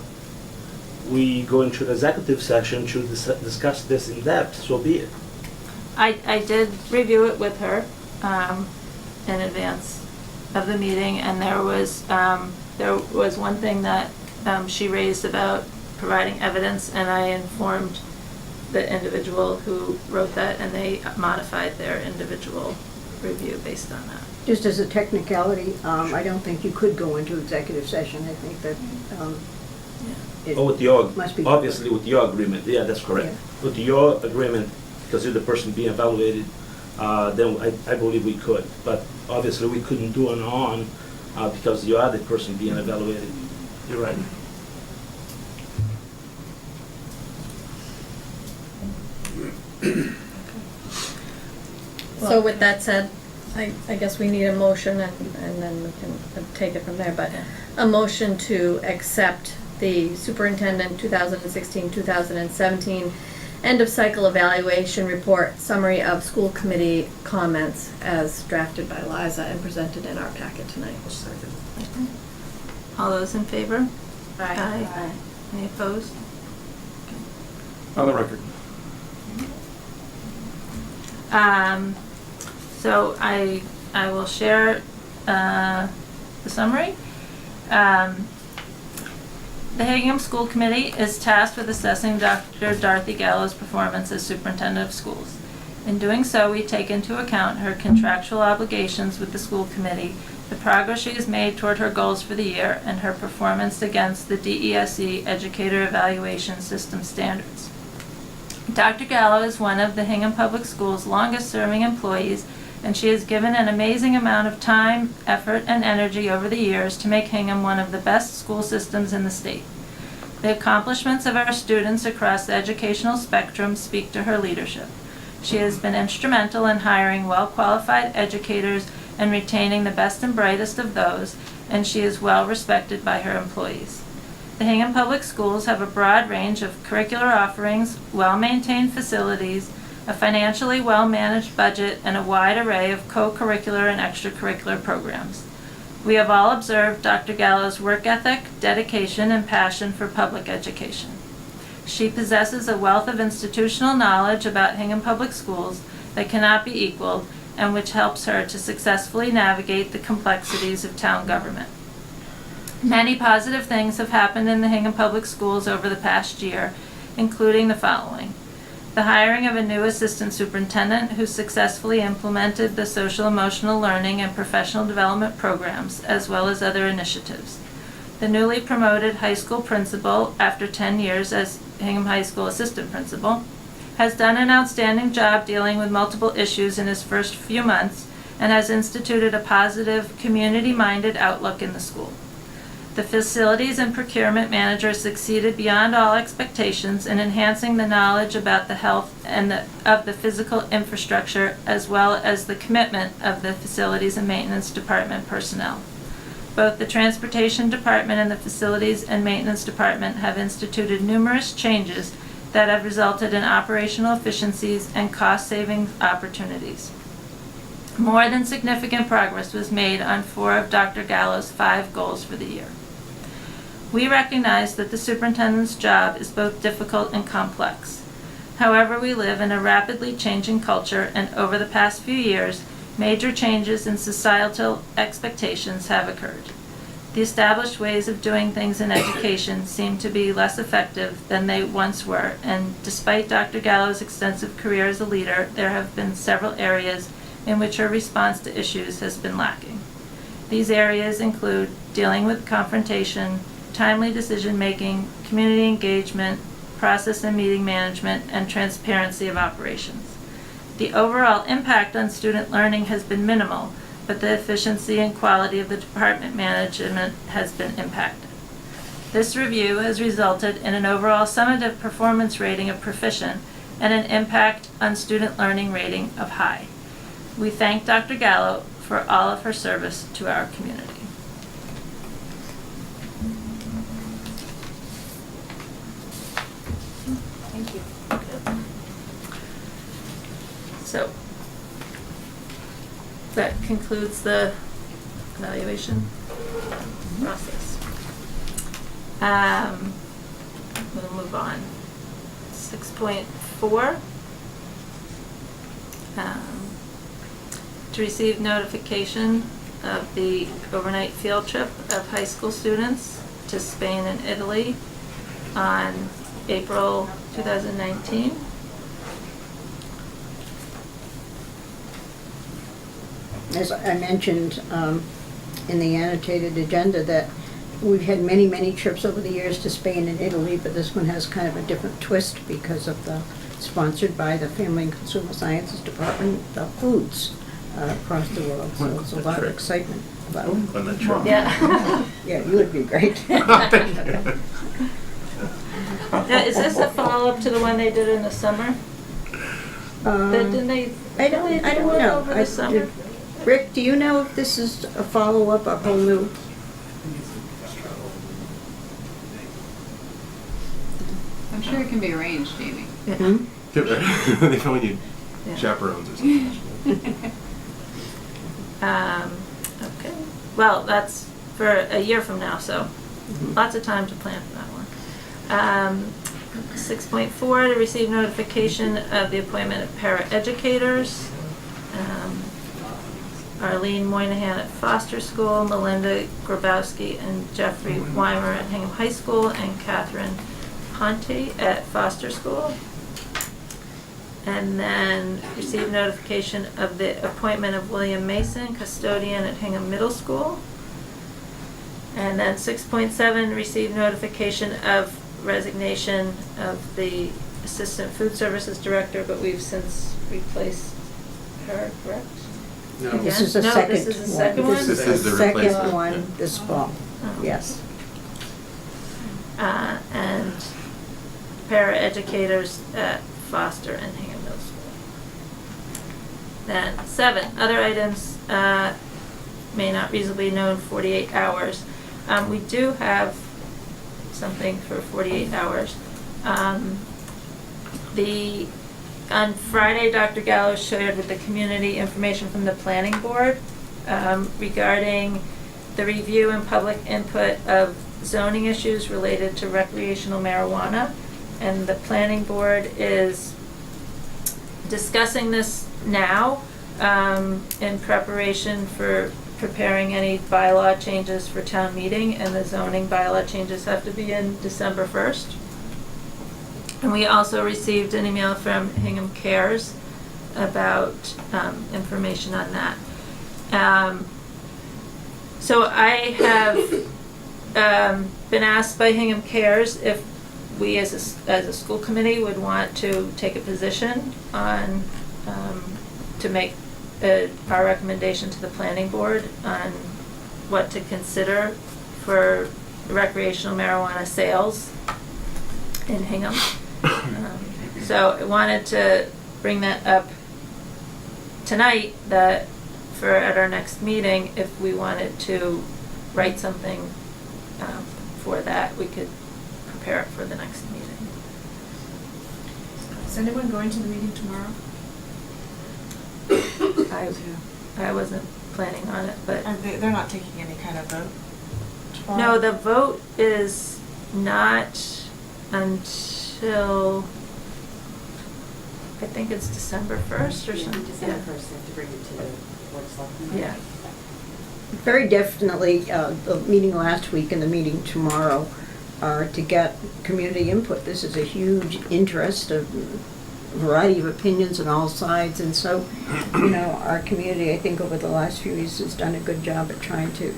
we go into an executive session to discuss this in depth, so be it. I did review it with her in advance of the meeting, and there was one thing that she raised about providing evidence, and I informed the individual who wrote that, and they modified their individual review based on that. Just as a technicality, I don't think you could go into executive session. I think that it Oh, with your, must be. obviously with your agreement, yeah, that's correct. Yeah. With your agreement, because you're the person being evaluated, then I believe we could. But obviously, we couldn't do an on because you are the person being evaluated. You're right. So with that said, I guess we need a motion and then we can take it from there, but a motion to accept the superintendent 2016-2017 end of cycle evaluation report, summary of school committee comments as drafted by Liza and presented in our packet tonight. Second. All those in favor? Aye. Any opposed? On the record. So I will share the summary. The Hingham School Committee is tasked with assessing Dr. Dorothy Gallo's performance as Superintendent of Schools. In doing so, we take into account her contractual obligations with the school committee, the progress she has made toward her goals for the year, and her performance against the DESE Educator Evaluation System standards. Dr. Gallo is one of the Hingham Public Schools' longest-serving employees, and she has given an amazing amount of time, effort, and energy over the years to make Hingham one of the best school systems in the state. The accomplishments of our students across the educational spectrum speak to her leadership. She has been instrumental in hiring well-qualified educators and retaining the best and brightest of those, and she is well respected by her employees. The Hingham Public Schools have a broad range of curricular offerings, well-maintained facilities, a financially well-managed budget, and a wide array of co-curricular and extracurricular programs. We have all observed Dr. Gallo's work ethic, dedication, and passion for public education. She possesses a wealth of institutional knowledge about Hingham Public Schools that cannot be equaled, and which helps her to successfully navigate the complexities of town government. Many positive things have happened in the Hingham Public Schools over the past year, including the following: the hiring of a new assistant superintendent who successfully implemented the social emotional learning and professional development programs, as well as other initiatives. The newly promoted high school principal, after 10 years as Hingham High School assistant principal, has done an outstanding job dealing with multiple issues in his first few months and has instituted a positive, community-minded outlook in the school. The facilities and procurement manager succeeded beyond all expectations in enhancing the knowledge about the health and of the physical infrastructure, as well as the commitment of the facilities and maintenance department personnel. Both the transportation department and the facilities and maintenance department have instituted numerous changes that have resulted in operational efficiencies and cost-saving opportunities. More than significant progress was made on 4 of Dr. Gallo's 5 goals for the year. We recognize that the superintendent's job is both difficult and complex. However, we live in a rapidly changing culture, and over the past few years, major changes in societal expectations have occurred. The established ways of doing things in education seem to be less effective than they once were, and despite Dr. Gallo's extensive career as a leader, there have been several areas in which her response to issues has been lacking. These areas include dealing with confrontation, timely decision-making, community engagement, process and meeting management, and transparency of operations. The overall impact on student learning has been minimal, but the efficiency and quality of the department management has been impacted. This review has resulted in an overall summative performance rating of proficient and an impact on student learning rating of high. We thank Dr. Gallo for all of her service to our community. Thank you. So that concludes the evaluation process. We'll move on. 6.4. To receive notification of the overnight field trip of high school students to Spain and Italy on April 2019. As I mentioned in the annotated agenda, that we've had many trips over the years to Spain and Italy, but this one has kind of a different twist because of the sponsored by the Family and Consumer Sciences Department of Foods across the world. So there's a lot of excitement about it. On the trip. Yeah. Yeah, you would be great. Now, is this a follow-up to the one they did in the summer? Didn't they? I don't know. Over the summer? Rick, do you know if this is a follow-up, a whole new? I'm sure it can be arranged, Jamie. Hmm? They probably need Yeah. chaperones or something. Okay. Well, that's for a year from now, so lots of time to plan for that one. 6.4, to receive notification of the appointment of paraeducators. Arlene Moynihan at Foster School, Melinda Grabowski and Jeffrey Weimer at Hingham High School, and Catherine Ponte at Foster School. And then receive notification of the appointment of William Mason, custodian at Hingham Middle School. And then 6.7, receive notification of resignation of the Assistant Food Services Director, but we've since replaced her, correct? No. Again? This is the No, second this is the one. second one? This This is is the the second replacement. one this fall, Oh. yes. And paraeducators at Foster and Hingham Middle School. Then 7, other items may not reasonably known 48 hours. We do have something for 48 hours. On Friday, Dr. Gallo shared with the community information from the planning board regarding the review and public input of zoning issues related to recreational marijuana. And the planning board is discussing this now in preparation for preparing any bylaw changes for town meeting, and the zoning bylaw changes have to be in December 1st. And we also received an email from Hingham Cares about information on that. So I have been asked by Hingham Cares if we as a school committee would want to take a position on, to make our recommendation to the planning board on what to consider for recreational marijuana sales in Hingham. So I wanted to bring that up tonight, that for at our next meeting, if we wanted to write something for that, we could prepare it for the next meeting. Is anyone going to the meeting tomorrow? I wasn't planning on it, but They're not taking any kind of vote tomorrow? no, the vote is not until, I think it's December 1st or something. December 1st, they have to bring it to the board of selectmen. Yeah. Very definitely, the meeting last week and the meeting tomorrow are to get community input. This is a huge interest, a variety of opinions on all sides, and so, our community, I think over the last few years has done a good job at trying to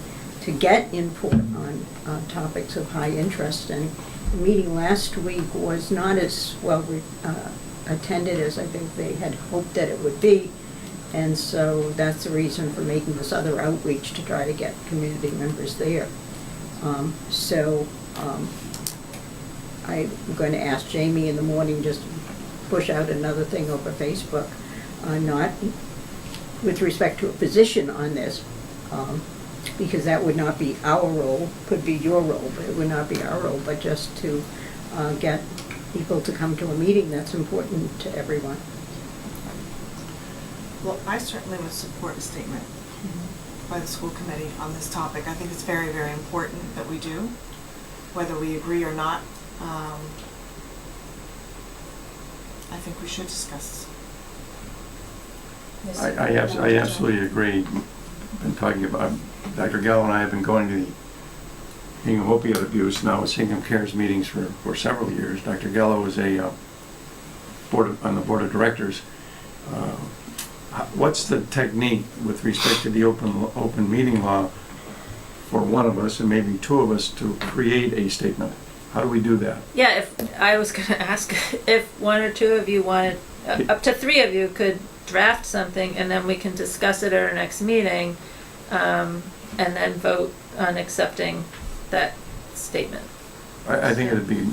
get input on topics of high interest. And the meeting last week was not as well attended as I think they had hoped that it would be. And so that's the reason for making this other outreach, to try to get community members there. I'm going to ask Jamie in the morning just to push out another thing over Facebook, not with respect to a position on this, because that would not be our role, could be your role, but it would not be our role, but just to get people to come to a meeting that's important to everyone. Well, I certainly would support a statement by the school committee on this topic. I think it's very, very important that we do, whether we agree or not. I think we should discuss. I absolutely agree. Been talking about, Dr. Gallo and I have been going to the Hingham Opioid Abuse, now it's Hingham Cares meetings for several years. Dr. Gallo is on the board of directors. What's the technique with respect to the open meeting law for one of us and maybe two of us to create a statement? How do we do that? Yeah, if, I was gonna ask if one or two of you wanted, up to three of you could draft something and then we can discuss it at our next meeting, and then vote on accepting that statement. I think it'd be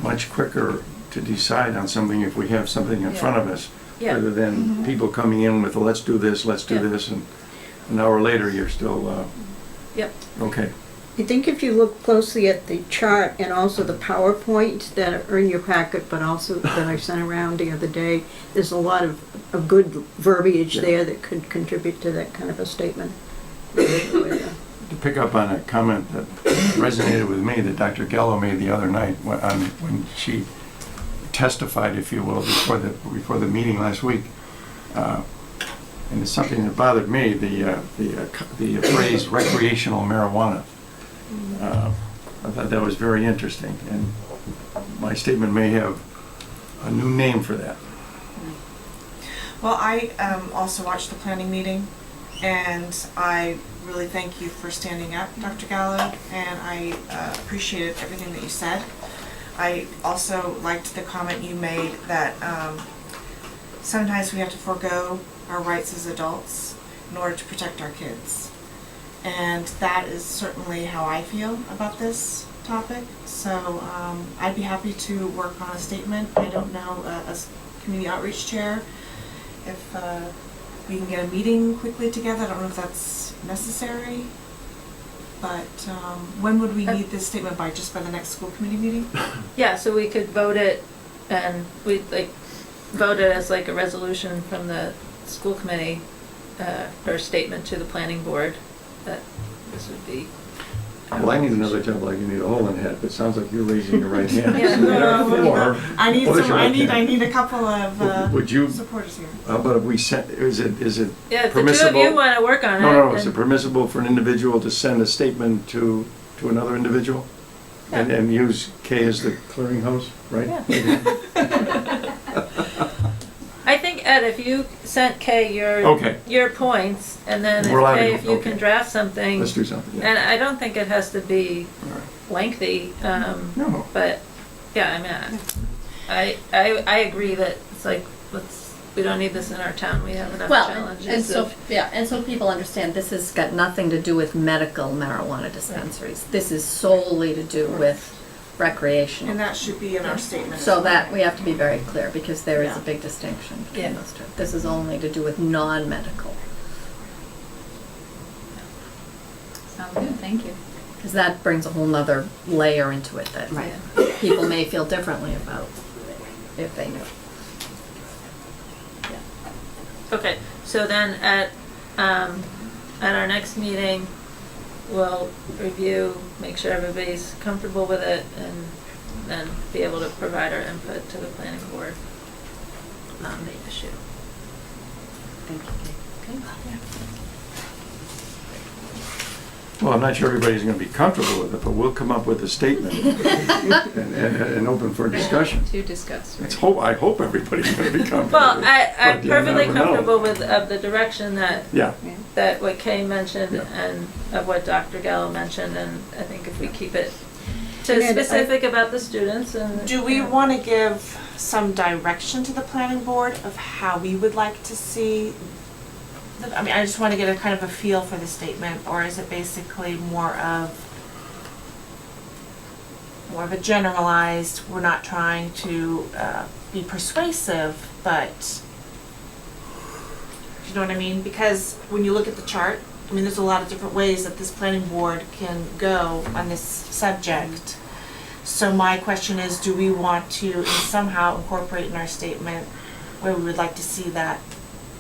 much quicker to decide on something if we have something in front of us, Yeah. rather than people coming in with, let's do this, Yeah. and an hour later, you're still, Yep. okay. I think if you look closely at the chart and also the PowerPoint that are in your packet, but also that I sent around the other day, there's a lot of good verbiage Yeah. there that could contribute to that kind of a statement. To pick up on a comment that resonated with me that Dr. Gallo made the other night when she testified, if you will, before the meeting last week, and it's something that bothered me, the phrase recreational marijuana. I thought that was very interesting, and my statement may have a new name for that. Well, I also watched the planning meeting, and I really thank you for standing up, Dr. Gallo, and I appreciated everything that you said. I also liked the comment you made that sometimes we have to forego our rights as adults in order to protect our kids. And that is certainly how I feel about this topic. So I'd be happy to work on a statement. I don't know, as community outreach chair, if we can get a meeting quickly together. I don't know if that's necessary. But when would we need this statement by? Just by the next school committee meeting? Yeah, so we could vote it, and we'd vote it as a resolution from the school committee, or statement to the planning board, that this would be. Well, I need another job like you need a hole in the head, but it sounds like you're raising your right hand. Yeah. No, I need What is some. your I right need. hand? I need a couple of Would you, supporters here. how about if we sent, is it Yeah, if the two permissible? of you wanna work on it. No, is then- it permissible for an individual to send a statement to another individual? And use K as the clearinghouse, right? I think, Ed, if you sent Kay Okay. your points, and then We're allowed to Kay, go- if you okay. can draft something, Let's do something, yeah. and I don't think it has to be All right. lengthy, No. but, yeah, I mean, I agree that it's we don't need this in our town, we have enough Well, challenges. and so, of- yeah, and so people understand, this has got nothing to do with medical marijuana dispensaries. This is solely to do with recreational. And that should be in our statement. So that, we have to be very clear, because there is a Yeah. big distinction between Yeah. those two. This is only to do with non-medical, Sounds good, thank you. because that brings a whole nother layer into it that people may feel differently about if they knew. Okay, so then at our next meeting, we'll review, make sure everybody's comfortable with it, and then be able to provide our input to the planning board on the issue. Thank you, Kate. Well, I'm not sure everybody's gonna be comfortable with it, but we'll come up with a statement and open for discussion. To discuss, right? I hope everybody's gonna be comfortable Well, with it. I'm but you perfectly never know. comfortable with, of the direction that Yeah, what Kay mentioned, Yeah. and of what Dr. Gallo mentioned, and I think if we keep it And I- specific about the students and. Do we want to give some direction to the planning board of how we would like to see? I mean, I just want to get a kind of a feel for the statement, or is it basically more of a generalized, we're not trying to be persuasive, but, you know what I mean? Because when you look at the chart, I mean, there's a lot of different ways that this planning board can go on this subject. So my question is, do we want to somehow incorporate in our statement where we would like to see that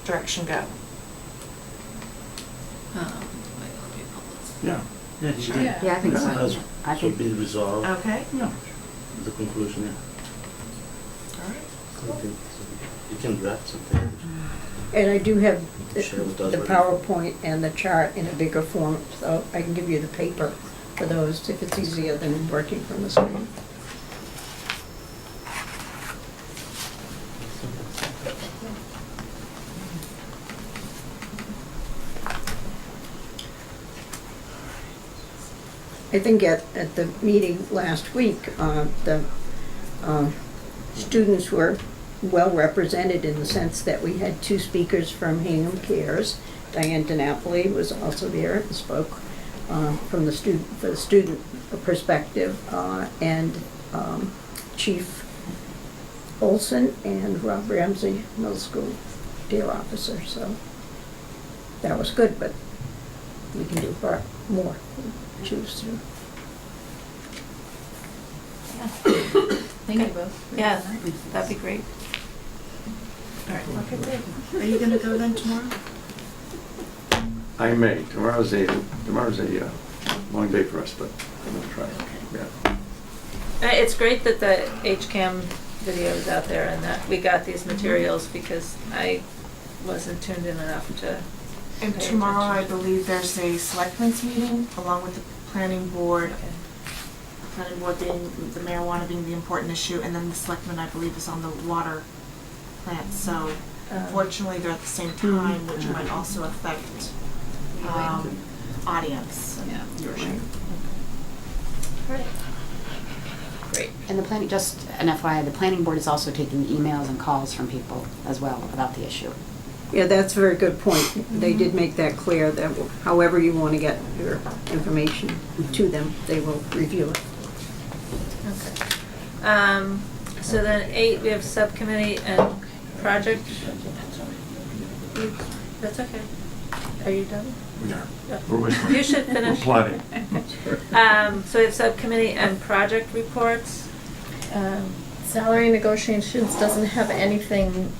direction go? yeah. Yeah, Yeah. Yeah, I think so. That's- I should think, be resolved, Okay. Yeah. the conclusion, yeah. All right. So you can draft something. And I do have Share with us the what- PowerPoint and the chart in a bigger form, so I can give you the paper for those if it's easier than working from the screen. I I think at the meeting last week, the students were well represented in the sense that we had 2 speakers from Hingham Cares. Diane DiNapoli was also there and spoke from the student perspective, and Chief Olson and Rob Ramsey, middle school DARE officer. So that was good, but we can do more. Choose to. Thank you both. for Yeah, that. that'd be great. Are you gonna go then tomorrow? I may. Tomorrow's a long day for us, but I'm gonna try. Yeah. It's great that the HCAM video is out there and that we got these materials because I wasn't tuned in enough to. And pay tomorrow, I attention. believe there's a selectmen's meeting along with the planning board. Okay. Planning board being, the marijuana being the important issue, and then the selectmen, I believe, is on the water plant. So fortunately, they're at the same time, which might also affect audience and Yeah. viewership. Great. And the planning, just an FYI, the planning board is also taking emails and calls from people as well about the issue. Yeah, that's a very good point. They did make that clear that however you want to get your information to them, they will review it. Okay. So then 8, we have subcommittee and project. That's okay. Are you done? We are. Yeah. We're waiting. You should finish. We're plotting. So we have subcommittee and project reports. Salary negotiations doesn't have anything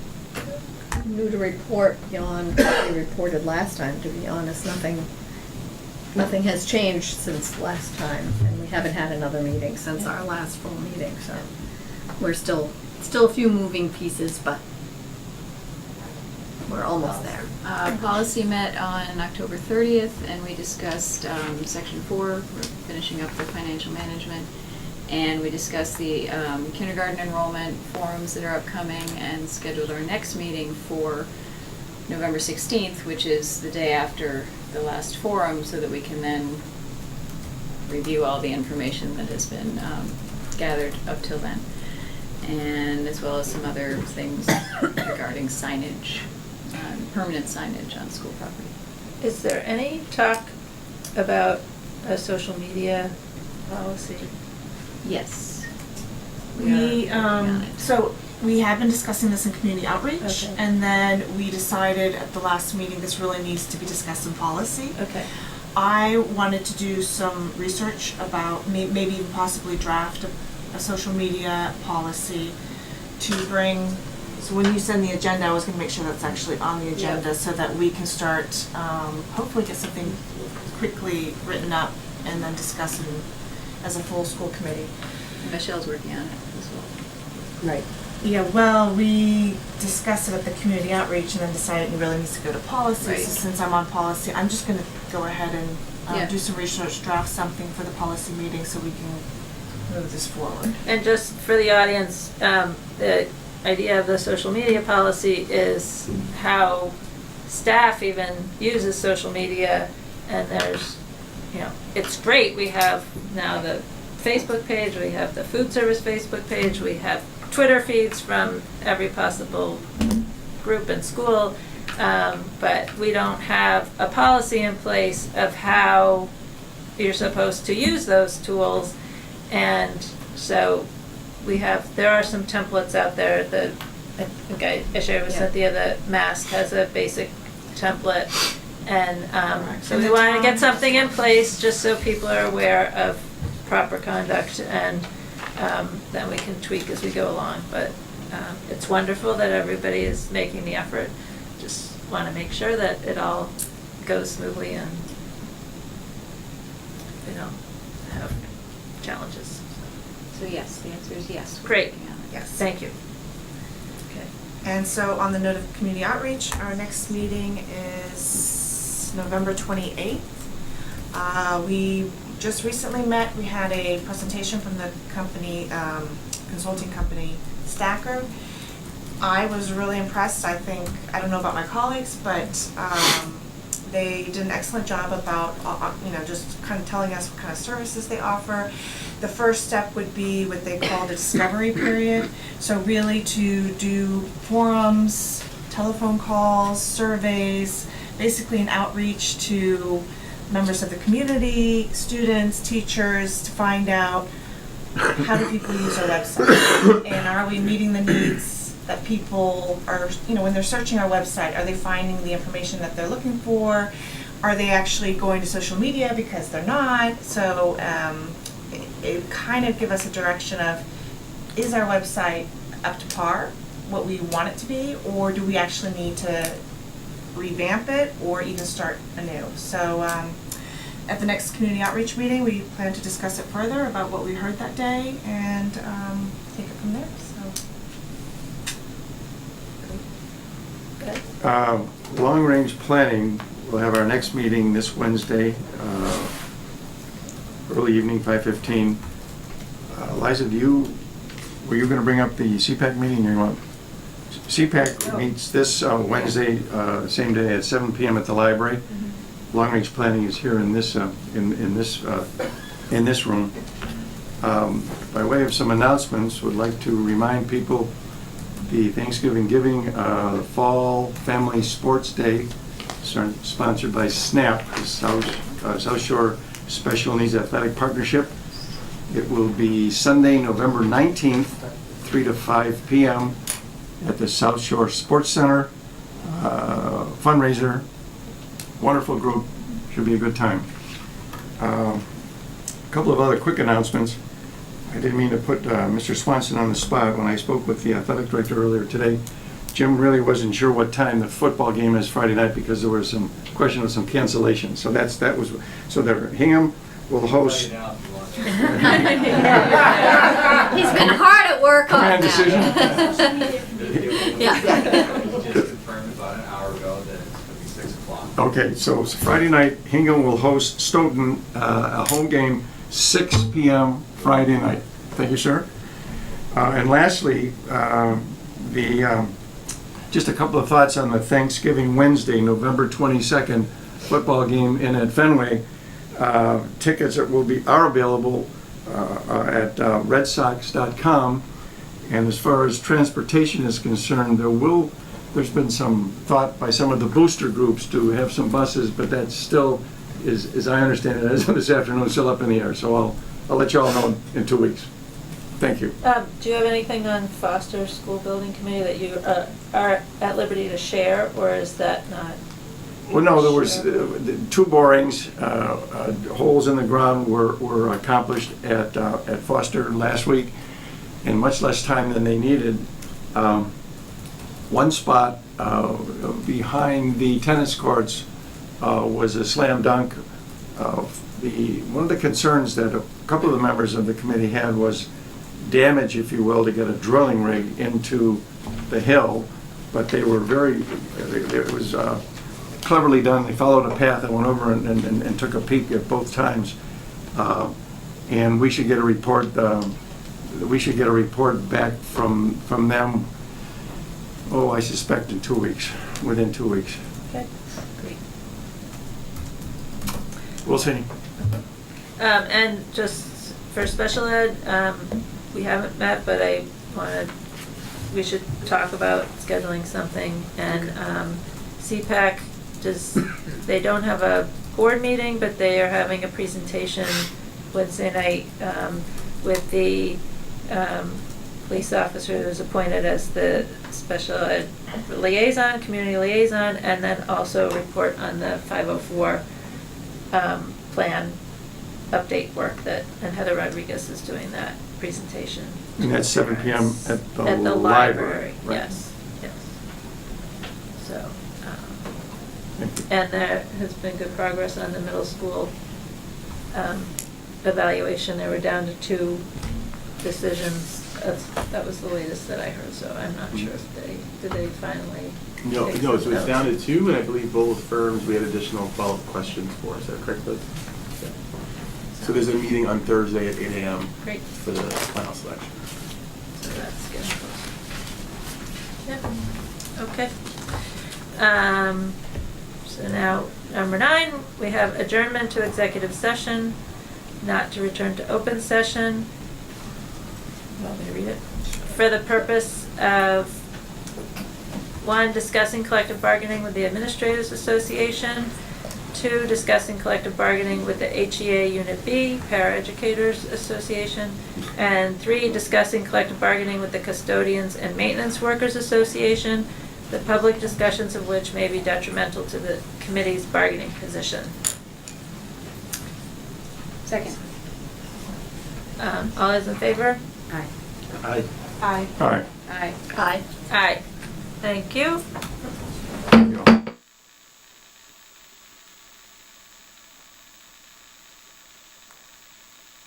new to report beyond what we reported last time, to be honest. Nothing has changed since last time, and we haven't had another meeting since our last full meeting, so we're still a few moving pieces, but we're almost there. Policy met on October 30th, and we discussed Section 4, we're finishing up the financial management, and we discussed the kindergarten enrollment forums that are upcoming and scheduled our next meeting for November 16th, which is the day after the last forum, so that we can then review all the information that has been gathered up till then. And as well as some other things regarding signage, permanent signage on school property. Is there any talk about a social media policy? Yes. We, are working on it. so we have been discussing this in community outreach, Okay. and then we decided at the last meeting this really needs to be discussed in policy. Okay. I wanted to do some research about maybe even possibly draft a social media policy to bring. So when you send the agenda, I was going to make sure that's actually on the agenda so that we can start, hopefully get something quickly written up and then discuss it as a full school committee. Michelle's working on it as well. Right. Yeah, well, we discussed it at the community outreach and then decided it really needs to go to policy. Right. So since I'm on policy, I'm just going to go ahead and Yeah. do some research, draft something for the policy meeting so we can move this forward. And just for the audience, the idea of the social media policy is how staff even uses social media, and there's, it's great. We have now the Facebook page, we have the food service Facebook page, we have Twitter feeds from every possible group in school, but we don't have a policy in place of how you're supposed to use those tools. And so there are some templates out there that I think I shared with Cynthia that MASC has a basic template. And so we want to get something in place just so people are aware of proper conduct, and then we can tweak as we go along. But it's wonderful that everybody is making the effort. Just want to make sure that it all goes smoothly and we don't have challenges. So yes, the answer is yes. we're Great. working on it. Yes. Thank you. Okay. And so on the note of community outreach, our next meeting is November 28th. We just recently met. We had a presentation from the company, consulting company Stacker. I was really impressed. I don't know about my colleagues, but They did an excellent job about, just kind of telling us what kind of services they offer. The first step would be what they call the discovery period. So really to do forums, telephone calls, surveys, basically an outreach to members of the community, students, teachers, to find out how do people use our website, and are we meeting the needs that people are, when they're searching our website, are they finding the information that they're looking for? Are they actually going to social media because they're not? So it kind of give us a direction of, is our website up to par, what we want it to be, or do we actually need to revamp it or even start anew? So at the next community outreach meeting, we plan to discuss it further about what we heard that day and take it from there. So. Good. Long-range planning, we'll have our next meeting this Wednesday, early evening, 5:15. Liza, were you going to bring up the CPAC meeting, or you want? CPAC meets this Wednesday, same day at 7 p.m. at the library. Long-range planning is here in this room. By way of some announcements, would like to remind people the Thanksgiving Giving Fall Family Sports Day, sponsored by SNAP, the South Shore Special Needs Athletic Partnership. It will be Sunday, November 19th, 3 to 5 p.m. at the South Shore Sports Center. Fundraiser, wonderful group, should be a good time. A couple of other quick announcements. I didn't mean to put Mr. Swanson on the spot. When I spoke with the athletic director earlier today, Jim really wasn't sure what time the football game is Friday night because there was some question of some cancellation. So so the Hingham will host. He's been hard at work on Command that. decision. Yeah. Just confirmed about an hour ago that it's going to be 6 o'clock. Okay, so Friday night, Hingham will host Stoughton, a home game, 6 p.m. Friday night. Thank you, sir. And lastly, just a couple of thoughts on the Thanksgiving Wednesday, November 22nd football game in at Fenway. Tickets are available at redsox.com. And as far as transportation is concerned, there's been some thought by some of the booster groups to have some buses, but that still is, as I understand it, as of this afternoon, still up in the air. So I'll let you all know in 2 weeks. Thank you. Do you have anything on Foster School Building Committee that you are at liberty to share, or is that not? Well, no, there was 2 borings, holes in the ground were accomplished at Foster last week in much less time than they needed. One spot behind the tennis courts was a slam dunk. One of the concerns that a couple of the members of the committee had was damage, if you will, to get a drilling rig into the hill, but they were it was cleverly done. They followed a path and went over and took a peek at both times. And we should get a report. Back from them. Oh, I suspect in 2 weeks. Within 2 weeks. Okay, great. We'll see. And just for special ed, we haven't met, but we should talk about scheduling something. And CPAC, they don't have a board meeting, but they are having a presentation Wednesday night with the police officer who's appointed as the special ed liaison, community liaison, and then also report on the 504 plan update work and Heather Rodriguez is doing that presentation. And that's 7 p.m. at the library. Right. Yes. So, and there has been good progress on the middle school evaluation. They were down to 2 decisions. That was the latest that I heard, so I'm not sure if did they finally. No, so it's down to 2, and I believe both firms, we had additional follow-up questions for. Is that correct, Liz? Yeah. So there's a meeting on Thursday at 8 a.m. Great. for the final selection. So that's good. Yeah. Okay. So now, number 9, we have adjournment to executive session, not to return to open session. You want me to read it? For the purpose of 1, discussing collective bargaining with the Administrators Association. 2, discussing collective bargaining with the HEA Unit B, Paraeducators Association. And 3, discussing collective bargaining with the Custodians and Maintenance Workers Association, the public discussions of which may be detrimental to the committee's bargaining position. Second. All those in favor? Aye. I Aye. All right. Aye. Aye. Aye. Thank you.